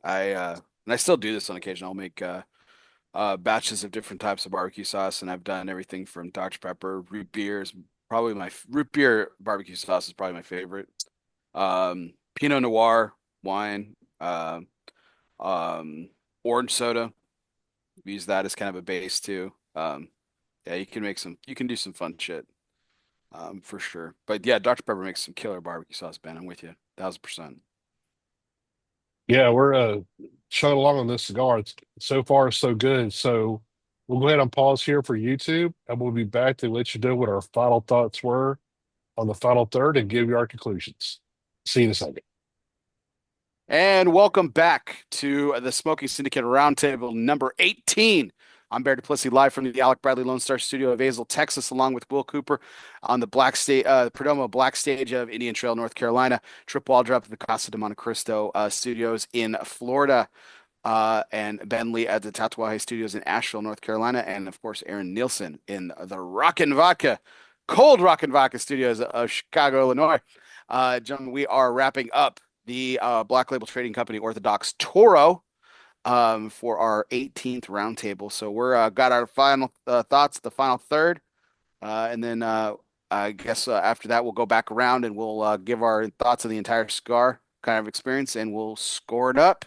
And I still do this on occasion. I'll make batches of different types of barbecue sauce, and I've done everything from Dr. Pepper, root beers. Probably my root beer barbecue sauce is probably my favorite. Pinot Noir wine, um, orange soda. We use that as kind of a base too. Yeah, you can do some fun shit, for sure. But yeah, Dr. Pepper makes some killer barbecue sauce, Ben. I'm with you, 1000%. Yeah, we're chugging along on this cigar. It's so far so good. So we'll go ahead and pause here for YouTube, and we'll be back to let you know what our final thoughts were on the final third and give you our conclusions. See you in a second. And welcome back to the Smoking Syndicate Roundtable number 18. I'm Bear Duplessis, live from the Alec Bradley Lone Star Studio of Azle, Texas, along with Will Cooper on the Perdomo Black Stage of Indian Trail, North Carolina. Trip Waldrop at the Casa de Monte Cristo Studios in Florida. And Ben Lee at the Tatuaje Studios in Asheville, North Carolina. And of course, Aaron Nielsen in the Rockin' Vodka, Cold Rockin' Vodka Studios of Chicago, Illinois. Gentlemen, we are wrapping up the Black Label Trading Company Orthodox Toro for our 18th roundtable. So we're got our final thoughts, the final third, and then I guess after that we'll go back around and we'll give our thoughts on the entire cigar kind of experience, and we'll score it up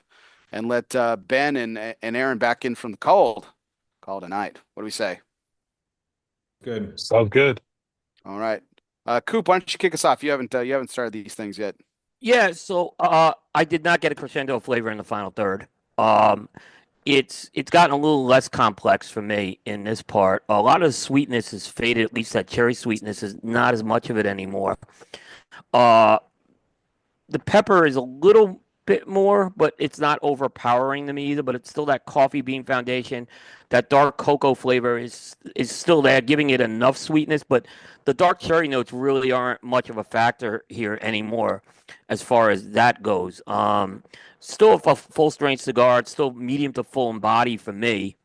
and let Ben and Aaron back in from the cold. Call it a night. What do we say? Good. Sounds good. All right, Coop, why don't you kick us off? You haven't started these things yet. Yeah, so I did not get a crescendo flavor in the final third. Um, it's gotten a little less complex for me in this part. A lot of the sweetness is faded. At least that cherry sweetness is not as much of it anymore. Uh, the pepper is a little bit more, but it's not overpowering to me either. But it's still that coffee bean foundation. That dark cocoa flavor is still there, giving it enough sweetness. But the dark cherry notes really aren't much of a factor here anymore, as far as that goes. Still a full strength cigar. It's still medium to full in body for me.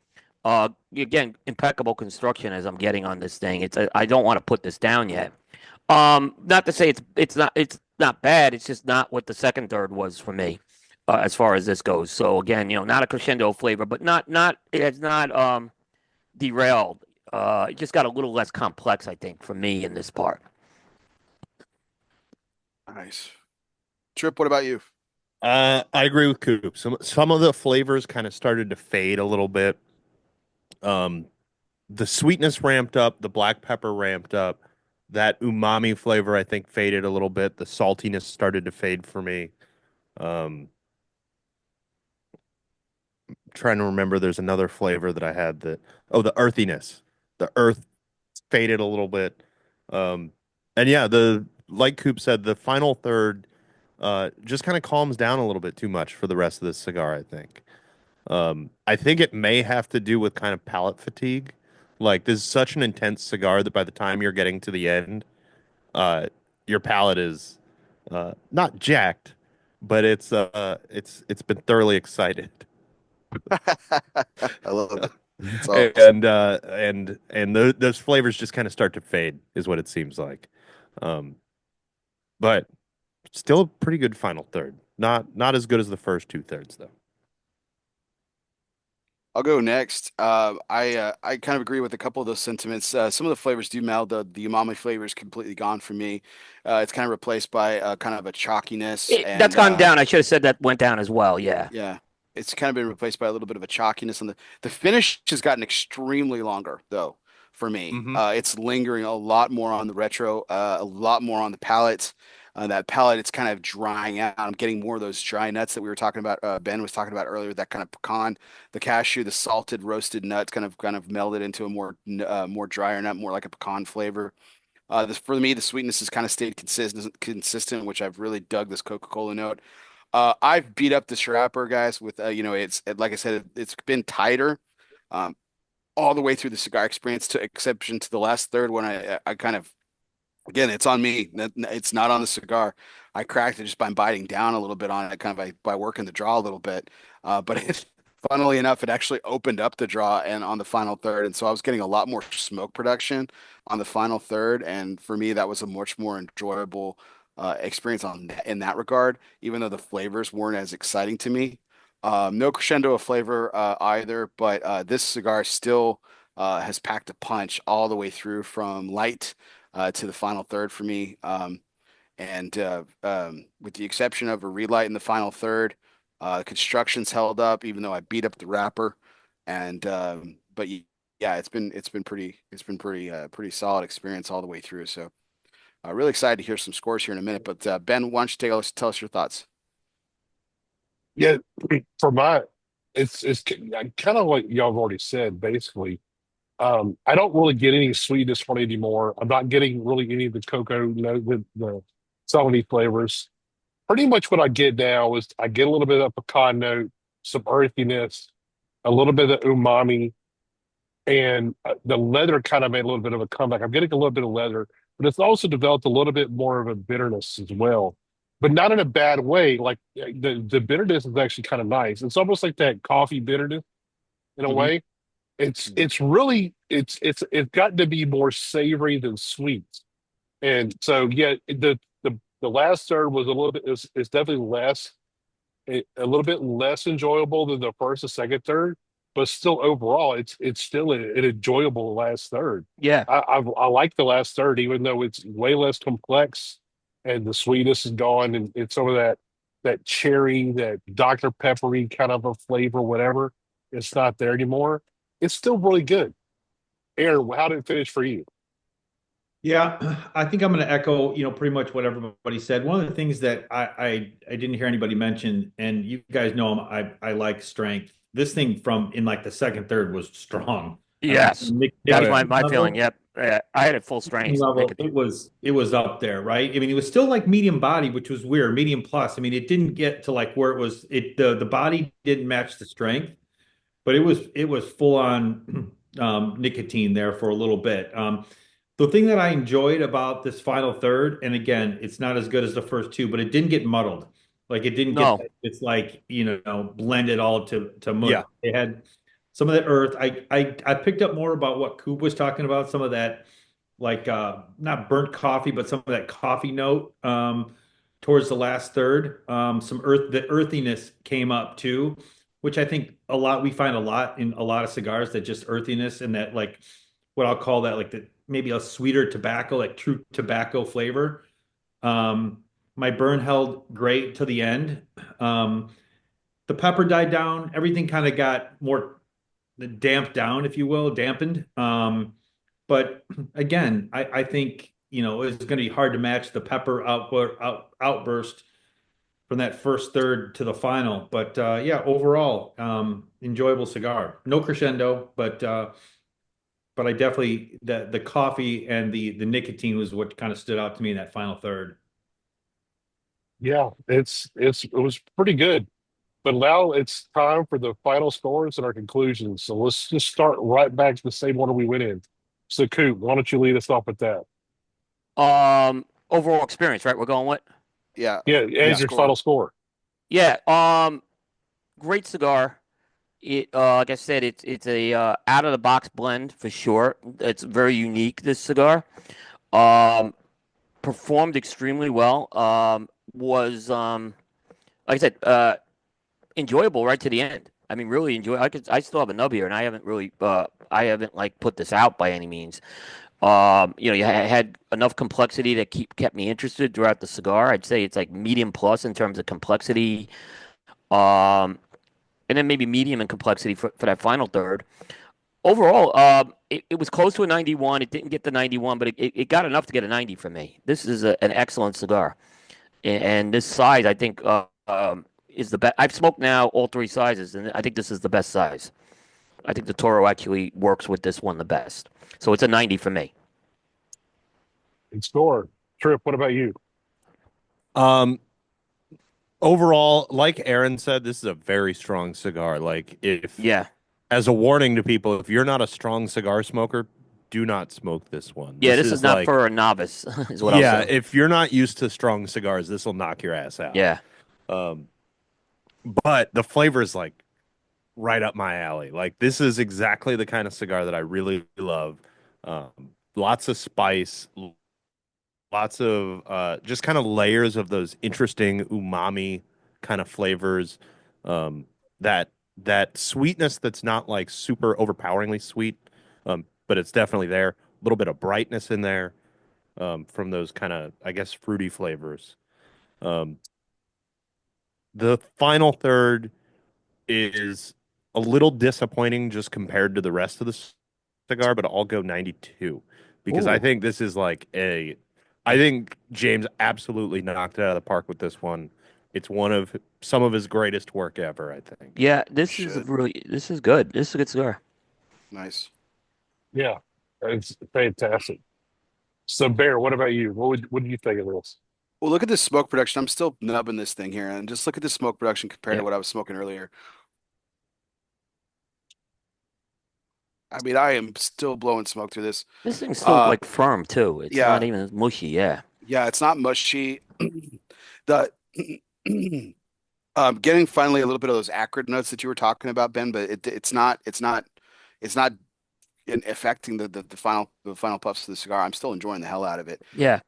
Again, impeccable construction as I'm getting on this thing. I don't want to put this down yet. Not to say it's not bad. It's just not what the second third was for me, as far as this goes. So again, not a crescendo flavor, but not it has not derailed. It just got a little less complex, I think, for me in this part. Nice. Trip, what about you? I agree with Coop. Some of the flavors kind of started to fade a little bit. The sweetness ramped up, the black pepper ramped up. That umami flavor, I think, faded a little bit. The saltiness started to fade for me. Trying to remember, there's another flavor that I had the earthiness. The earth faded a little bit. And yeah, like Coop said, the final third just kind of calms down a little bit too much for the rest of this cigar, I think. I think it may have to do with kind of palate fatigue. Like, this is such an intense cigar that by the time you're getting to the end, your palate is not jacked, but it's been thoroughly excited. I love it. It's awesome. And those flavors just kind of start to fade, is what it seems like. But still a pretty good final third. Not as good as the first two thirds, though. I'll go next. I kind of agree with a couple of those sentiments. Some of the flavors do meld. The umami flavor is completely gone for me. It's kind of replaced by kind of a chalkiness, That's and gone down. I should have said that went down as well. Yeah. yeah, it's kind of been replaced by a little bit of a chalkiness. And the finish has gotten extremely longer though for me. Mm-hmm. It's lingering a lot more on the retro, a lot more on the palate. That palate, it's kind of drying out. I'm getting more of those dry nuts that we were talking about. Ben was talking about earlier. That kind of pecan, the cashew, the salted roasted nuts, kind of melded into a more drier nut, more like a pecan flavor. For me, the sweetness has kind of stayed consistent, which I've really dug this Coca-Cola note. I've beat up this wrapper, guys, with like I said, it's been tighter all the way through the cigar experience, to exception to the last third when I kind of, again, it's on me. It's not on the cigar. I cracked it just by biting down a little bit on it, kind of by working the draw a little bit. But funnily enough, it actually opened up the draw and on the final third, and so I was getting a lot more smoke production on the final third, and for me, that was a much more enjoyable experience in that regard, even though the flavors weren't as exciting to me. No crescendo of flavor either, but this cigar still has packed a punch all the way through from light to the final third for me. And with the exception of a relight in the final third, construction's held up, even though I beat up the wrapper. And but yeah, it's been pretty solid experience all the way through. So really excited to hear some scores here in a minute. But Ben, why don't you tell us your thoughts? Yeah, for my, it's kind of like y'all have already said, basically. I don't really get any sweetness from it anymore. I'm not getting really any of the cocoa, the salty flavors. Pretty much what I get now is I get a little bit of pecan note, some earthiness, a little bit of umami, and the leather kind of made a little bit of a comeback. I'm getting a little bit of leather, but it's also developed a little bit more of a bitterness as well, but not in a bad way. Like the bitterness is actually kind of nice. It's almost like that coffee bitterness in a Hmm. way. It's really it's gotten to be more savory than sweet. And so yeah, the last third was a little bit is definitely a little bit less enjoyable than the first and second third, but still overall it's still an enjoyable last third. Yeah. I like the last third, even though it's way less complex and the sweetness is gone, and it's some of that cherry, that Dr. Peppery kind of a flavor, whatever. It's not there anymore. It's still really good. Aaron, how did it finish for you? Yeah, I think I'm going to echo, pretty much what everybody said. One of the things that I didn't hear anybody mention, and you guys know I like strength. This thing from in like the second third was strong. Yes. Nick, That was Yeah. my feeling. Yep. I had it full strength. level, it was up there, right? I mean, it was still like medium body, which was weird, medium plus. I mean, it didn't get to like where it was. The body didn't match the strength, but it was full on nicotine there for a little bit. The thing that I enjoyed about this final third, and again, it's not as good as the first two, but it didn't get muddled. Like it didn't get, No, it's like, blended all to mush. Yeah. It had some of the earth. I picked up more about what Coop was talking about, some of that like not burnt coffee, but some of that coffee note towards the last third. The earthiness came up too, which I think we find a lot in a lot of cigars, that just earthiness and that like what I'll call that like maybe a sweeter tobacco, like true tobacco flavor. My burn held great to the end. The pepper died down. Everything kind of got more damped down, if you will, dampened. But again, I think, it's going to be hard to match the pepper outburst from that first third to the final. But yeah, overall, enjoyable cigar. No crescendo, but I definitely the coffee and the nicotine was what kind of stood out to me in that final third. Yeah, it was pretty good. But now it's time for the final scores and our conclusions. So let's just start right back to the same order we went in. So, Coop, why don't you lead us off with that? overall experience, right? We're going with. Yeah. Yeah, and Yeah. your final score. Yeah. Great cigar. It like I said, it's a out of the box blend for sure. It's very unique, this cigar. Um, Performed extremely well. Was like I said, enjoyable right to the end. I mean, really enjoy. I still have a nub here, and I haven't like put this out by any means. You had enough complexity that kept me interested throughout the cigar. I'd say it's like medium plus in terms of complexity. Um, and then maybe medium in complexity for that final third. Overall, it was close to a 91. It didn't get the 91, but it got enough to get a 90 for me. This is an excellent cigar. And this size, I think, is the best. I've smoked now all three sizes, and I think this is the best size. I think the Toro actually works with this one the best. So it's a 90 for me. And score. Trip, what about you? Um, Overall, like Aaron said, this is a very strong cigar. Like, if Yeah. as a warning to people, if you're not a strong cigar smoker, do not smoke this one. Yeah, this is not like, for a novice, is what I'll yeah, say. if you're not used to strong cigars, this will knock your ass out. Yeah. Um, but the flavor is like right up my alley. Like, this is exactly the kind of cigar that I really love. Um, Lots of spice, lots of just kind of layers of those interesting umami kind of flavors. Um, that sweetness that's not like super overpoweringly sweet, but it's definitely there. A little bit of brightness in there, from those kind of, I guess, fruity flavors. Um, the final third is a little disappointing just compared to the rest of the cigar, but I'll go 92 because I Ooh. think this is I think James absolutely knocked it out of the park with this one. It's one of some of his greatest work ever, I think. Yeah, this is Shit. this is good. This is a good cigar. Nice. Yeah, it's fantastic. So, Bear, what about you? What do you think of this? Well, look at this smoke production. I'm still nubbing this thing here, and just look at the smoke production compared Yeah. to what I was smoking earlier. I mean, I am still blowing smoke through this. This thing's still Uh, like firm too. It's yeah, not even mushy. Yeah. yeah, it's not mushy. The getting finally a little bit of those acrid notes that you were talking about, Ben, but it's not affecting the final puffs of the cigar. I'm still enjoying the hell out of it. Yeah.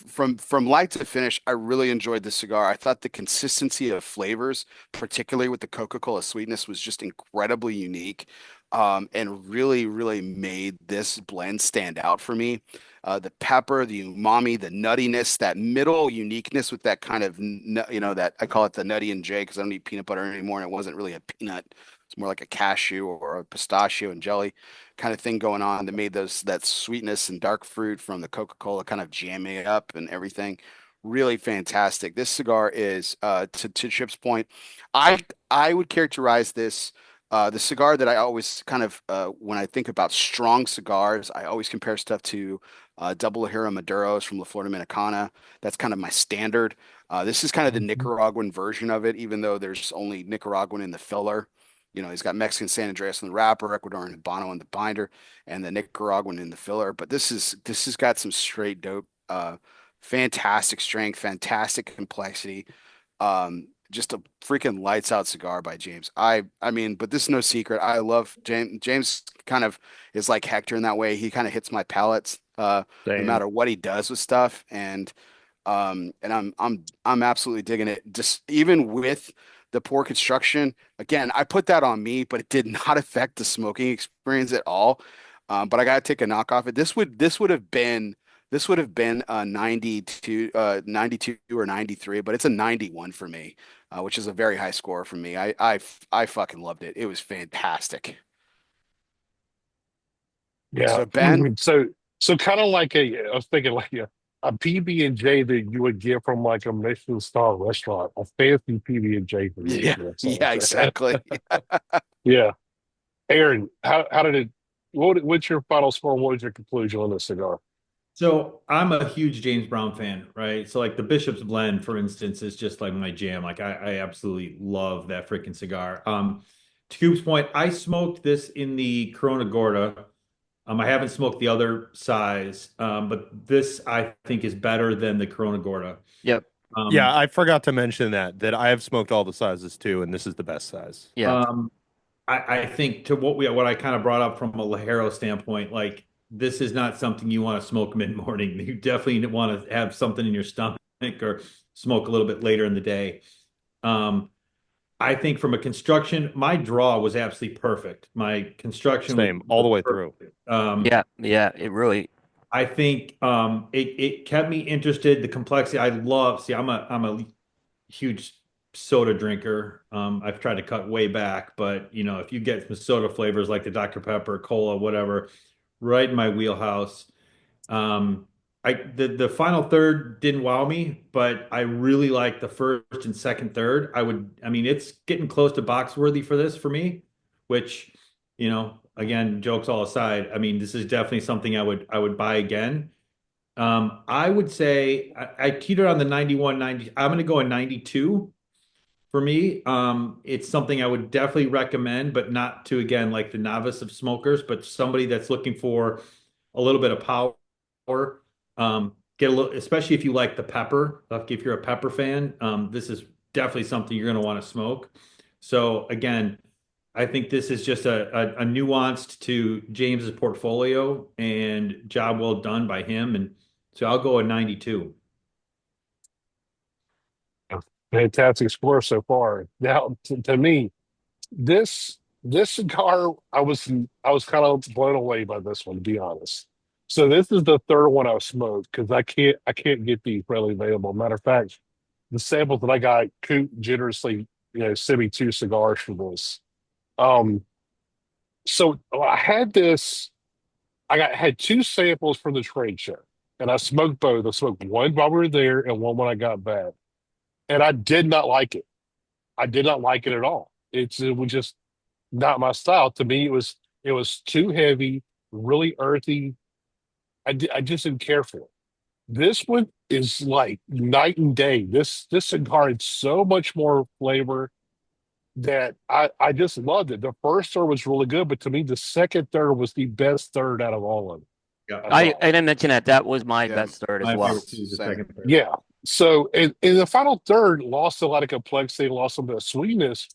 From light to finish, I really enjoyed this cigar. I thought the consistency of flavors, particularly with the Coca-Cola sweetness, was just incredibly unique, and really, really made this blend stand out for me. The pepper, the umami, the nuttiness, that middle uniqueness with that kind of, that I call it the nutty and J because I don't eat peanut butter anymore, and it wasn't really a peanut. It's more like a cashew or a pistachio and jelly kind of thing going on that made that sweetness and dark fruit from the Coca-Cola kind of jamming it up and everything. Really fantastic. This cigar is, to Chip's point, I I would characterize this The cigar that I always kind of, when I think about strong cigars, I always compare stuff to Double Hero Maduros from La Flor Dominicana. That's kind of my standard. This is kind of the Mhm. Nicaraguan version of it, even though there's only Nicaraguan in the filler. He's got Mexican San Andreas in the wrapper, Ecuadorian Habano in the binder, and the Nicaraguan in the filler. But this has got some straight dope, fantastic strength, fantastic complexity. Just a freaking lights out cigar by James. I mean, but this is no secret. I love James. James kind of is like Hector in that way. He kind of hits my palates, no Same. matter what he does with stuff. And I'm absolutely digging it. Just even with the poor construction, again, I put that on me, but it did not affect the smoking experience at all. But I gotta take a knock off it. This would have been a 92 or 93, but it's a 91 for me, which is a very high score for me. I fucking loved it. It was fantastic. Yeah. So Ben, So kind of like I was thinking like a PB&J that you would get from like a Michelin star restaurant, a fancy PB&J for you. yeah, That's all I'm yeah, saying. exactly. Yeah. Aaron, how did it, what's your final score? What was your conclusion on this cigar? So I'm a huge James Brown fan, right? So like the Bishop's Blend, for instance, is just like my jam. Like I absolutely love that freaking cigar. To Coop's point, I smoked this in the Corona Gorda. I haven't smoked the other size, but this I think is better than the Corona Gorda. Yep. Yeah, Um, I forgot to mention that I have smoked all the sizes too, and this is the best size. Yeah. um, I think to what I kind of brought up from a Lajero standpoint, like this is not something you want to smoke mid-morning. You definitely want to have something in your stomach or smoke a little bit later in the day. Um, I think from a construction, my draw was absolutely perfect. My construction Same, all the way through. perfect. Yeah. Yeah. It really. I think it kept me interested. The complexity I love. See, I'm a huge soda drinker. I've tried to cut way back, but if you get some soda flavors like the Dr. Pepper, cola, whatever, right in my wheelhouse. Um, the final third didn't wow me, but I really like the first and second third. I mean, it's getting close to box worthy for this for me, which, again, jokes all aside, I mean, this is definitely something I would buy again. I would say I teetered on the 91, 90. I'm going to go a 92 for me. It's something I would definitely recommend, but not to, again, like the novice of smokers, but somebody that's looking for a little bit of power. Get a little, especially if you like the pepper. Like if you're a pepper fan, this is definitely something you're going to want to smoke. So again, I think this is just a nuanced to James's portfolio and job well done by him. And so I'll go a 92. Fantastic score so far. Now, to me, this cigar, I was kind of blown away by this one, to be honest. So this is the third one I've smoked because I can't get these readily available. Matter of fact, the samples that I got, Coop generously, sent me two cigars for this. Um, so I had this. Had two samples from the trade show, and I smoked both. I smoked one while we were there, and one when I got back, and I did not like it. I did not like it at all. It was just not my style. To me, it was too heavy, really earthy. I just didn't care for it. This one is like night and day. This cigar had so much more flavor that I just loved it. The first third was really good, but to me, the second third was the best third out of all of them. Yeah. I I thought. didn't mention that. That was my Yeah, best third as My well. favorite too is the same. second third. Yeah. So in the final third, lost a lot of complexity, lost some of the sweetness.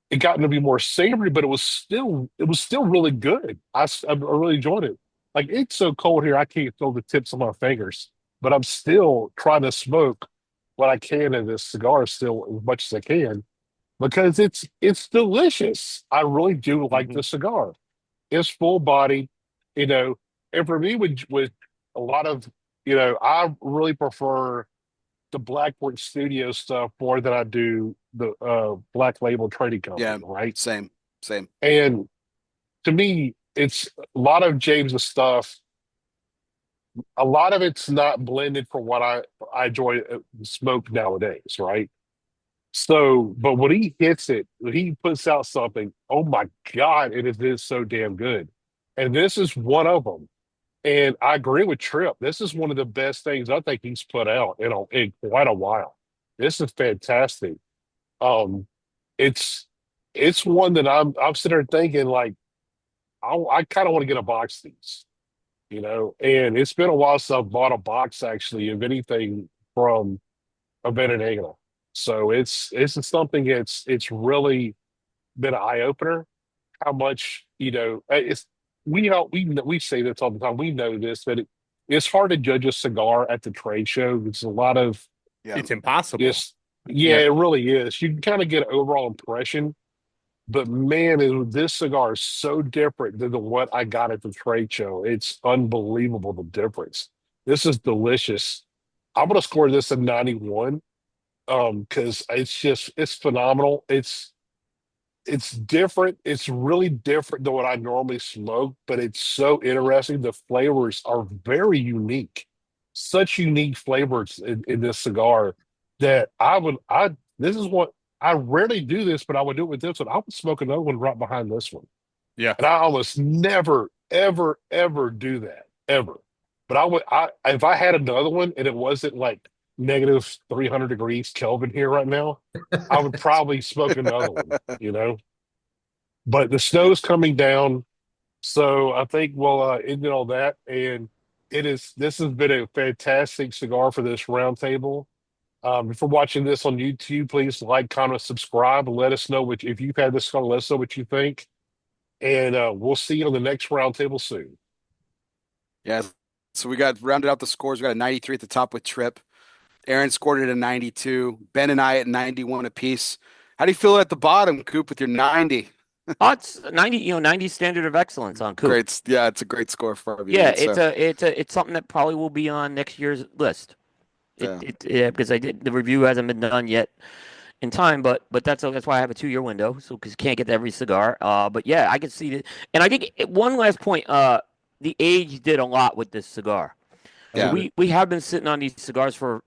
It got to be more savory, but it was still really good. I really enjoyed it. Like it's so cold here, I can't feel the tips of my fingers, but I'm still trying to smoke what I can in this cigar still as much as I can because it's delicious. I really do like Hmm. the cigar. It's full body, you know, and for me with a lot of I really prefer the Blackboard Studio stuff more than I do the Black Label Trading Company, Yeah, right? same, same. And to me, it's a lot of James's stuff. A lot of it's not blended for what I enjoy smoke nowadays, right? So, but when he hits it, when he puts out something, oh my God, it is so damn good. And this is one of them. And I agree with Tripp. This is one of the best things I think he's put out in quite a while. This is fantastic. Um, it's it's one that I'm sitting there thinking like I kind of want to get a box of these, And it's been a while since I've bought a box actually of anything from a Benedictine. So it's something it's really been an eye opener. How much it's we say this all the time. We know this that it's hard to judge a cigar at the trade show. It's a lot of Yeah. It's impossible. just yeah, Yeah. it really is. You can kind of get an overall impression, but man, this cigar is so different than the what I got at the trade show. It's unbelievable the difference. This is delicious. I'm gonna score this a 91 because it's phenomenal. It's different. It's really different than what I normally smoke, but it's so interesting. The flavors are very unique, such unique flavors in this cigar that this is what I rarely do this, but I would do it with this one. I would smoke another one right behind this one. Yeah. And I almost never, ever, ever do that, ever. But if I had another one and it wasn't like negative 300 degrees Kelvin here right now, I would probably smoke another one. But the snow's coming down, so I think we'll end it on that. And this has been a fantastic cigar for this roundtable. If you're watching this on YouTube, please like, comment, subscribe, and let us know if you've had this cigar, let us know what you think. And we'll see you on the next roundtable soon. Yeah. So we got rounded out the scores. We got a 93 at the top with Tripp. Aaron scored it at 92. Ben and I at 91 apiece. How do you feel at the bottom, Coop, with your 90? Oh, it's 90, 90 standard of excellence on Coop. Great. Yeah, it's a great score for you. Yeah, man, it's so. it's something that probably will be on next year's list. Yeah. Because the review hasn't been done yet in time, but that's why I have a 2-year window, so because you can't get to every cigar. But yeah, I can see it, and I think one last point. The age did a lot with this cigar. So Yeah. we have been sitting on these cigars for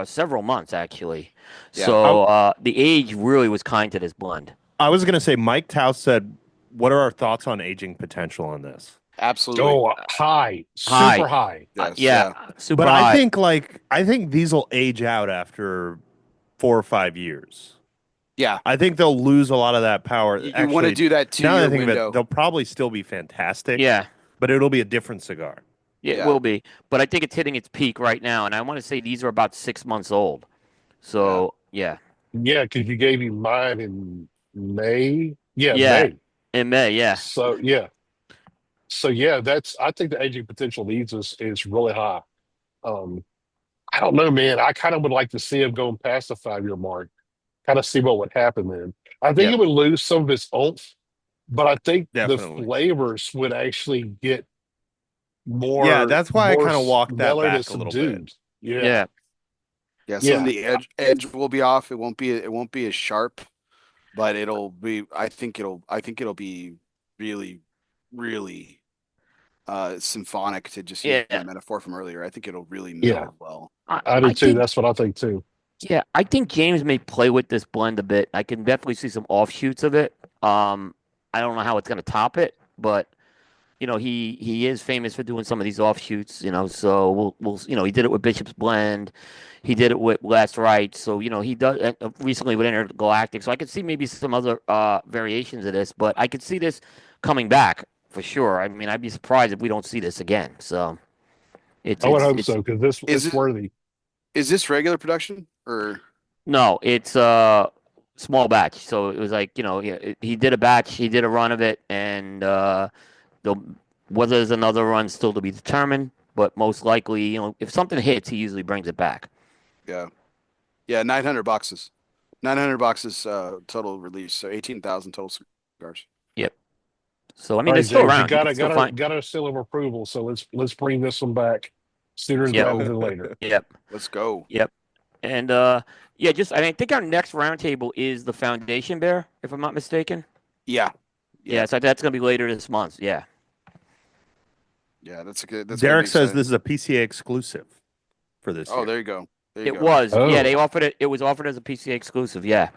several months actually. Yeah. So the age really was kind to this blend. I was gonna say Mike Tao said, "What are our thoughts on aging potential on this?" Absolutely. Oh, high, super high. Yes. Yeah, super But high. I think these will age out after 4 or 5 years. Yeah. I think they'll lose a lot of that power. You want to Actually, do that now that I 2-year think of it, window. they'll probably still be fantastic. Yeah. But it'll be a different cigar. Yeah, Yeah. it will be. But I think it's hitting its peak right now, and I want to say these are about 6 months old. So yeah. Yeah, because you gave me mine in May. Yeah, Yeah. May. In May, yeah. So yeah. So yeah, I think the aging potential of these is really high. Um, I don't know, man. I kind of would like to see him going past the 5-year mark, kind of see what would happen then. I think Yeah. it would lose some of its oomph, but I think Definitely. the flavors would actually get more. Yeah, that's why I more kind of walked that mellowed and back a little subdued. bit. Yeah. Yeah. Yeah. Some of Yeah. the edge will be off. It won't be as sharp, but it'll be. I think it'll be really, really symphonic, to just use Yeah. my metaphor from earlier. I think it'll really Yeah. meld well. I do too. think That's what I think too. yeah, I think James may play with this blend a bit. I can definitely see some offshoots of it. I don't know how it's gonna top it, but he is famous for doing some of these offshoots, so we'll he did it with Bishop's Blend. He did it with Last Right. So, he does recently with Intergalactic. So I could see maybe some other variations of this, but I could see this coming back for sure. I mean, I'd be surprised if we don't see this again. So I would hope so because Is it's it worthy. is this regular production or no, it's small batch. So it was like, he did a batch, he did a run of it, and whether there's another run still to be determined, but most likely, if something hits, he usually brings it back. yeah 900 boxes, 900 boxes total release, so 18,000 total cigars. Yep. So I mean, All right, it's still James, you around. You can still find. got our seal of approval. So let's bring this one back sooner Yep. rather than later. Yep. Let's go. Yep. And yeah, I think our next roundtable is the Foundation Bear, if I'm not mistaken. Yeah. Yeah, so that's gonna be later this month. Yeah. Yeah, that's a good. That's Derek gonna be says exciting. this is a PCA exclusive for this Oh, year. there you go. There you It go. was. Yeah, Oh. they offered it. It was offered as a PCA exclusive. Yeah.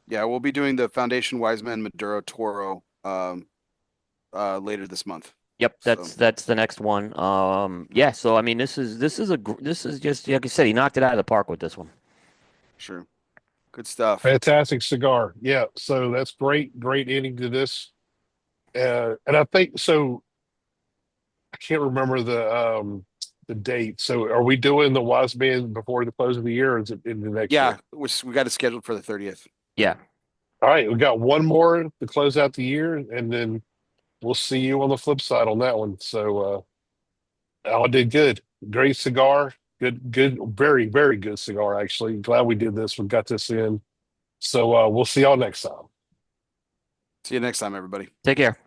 Yeah, we'll be doing the Foundation Wiseman Maduro Toro later this month. Yep, So that's the next one. Yeah. So I mean, this is just like I said, he knocked it out of the park with this one. sure. Good stuff. Fantastic cigar. Yeah. So that's great. Great ending to this. And I think so. I can't remember the date. So are we doing the Wise Man before the close of the year, or is it in the next Yeah, year? we got it scheduled for the 30th. Yeah. All right, we got one more to close out the year, and then we'll see you on the flip side on that one. So Al did good. Great cigar. Good, very, very good cigar, actually. Glad we did this. We got this in. So we'll see y'all next time. See you next time, everybody. Take care.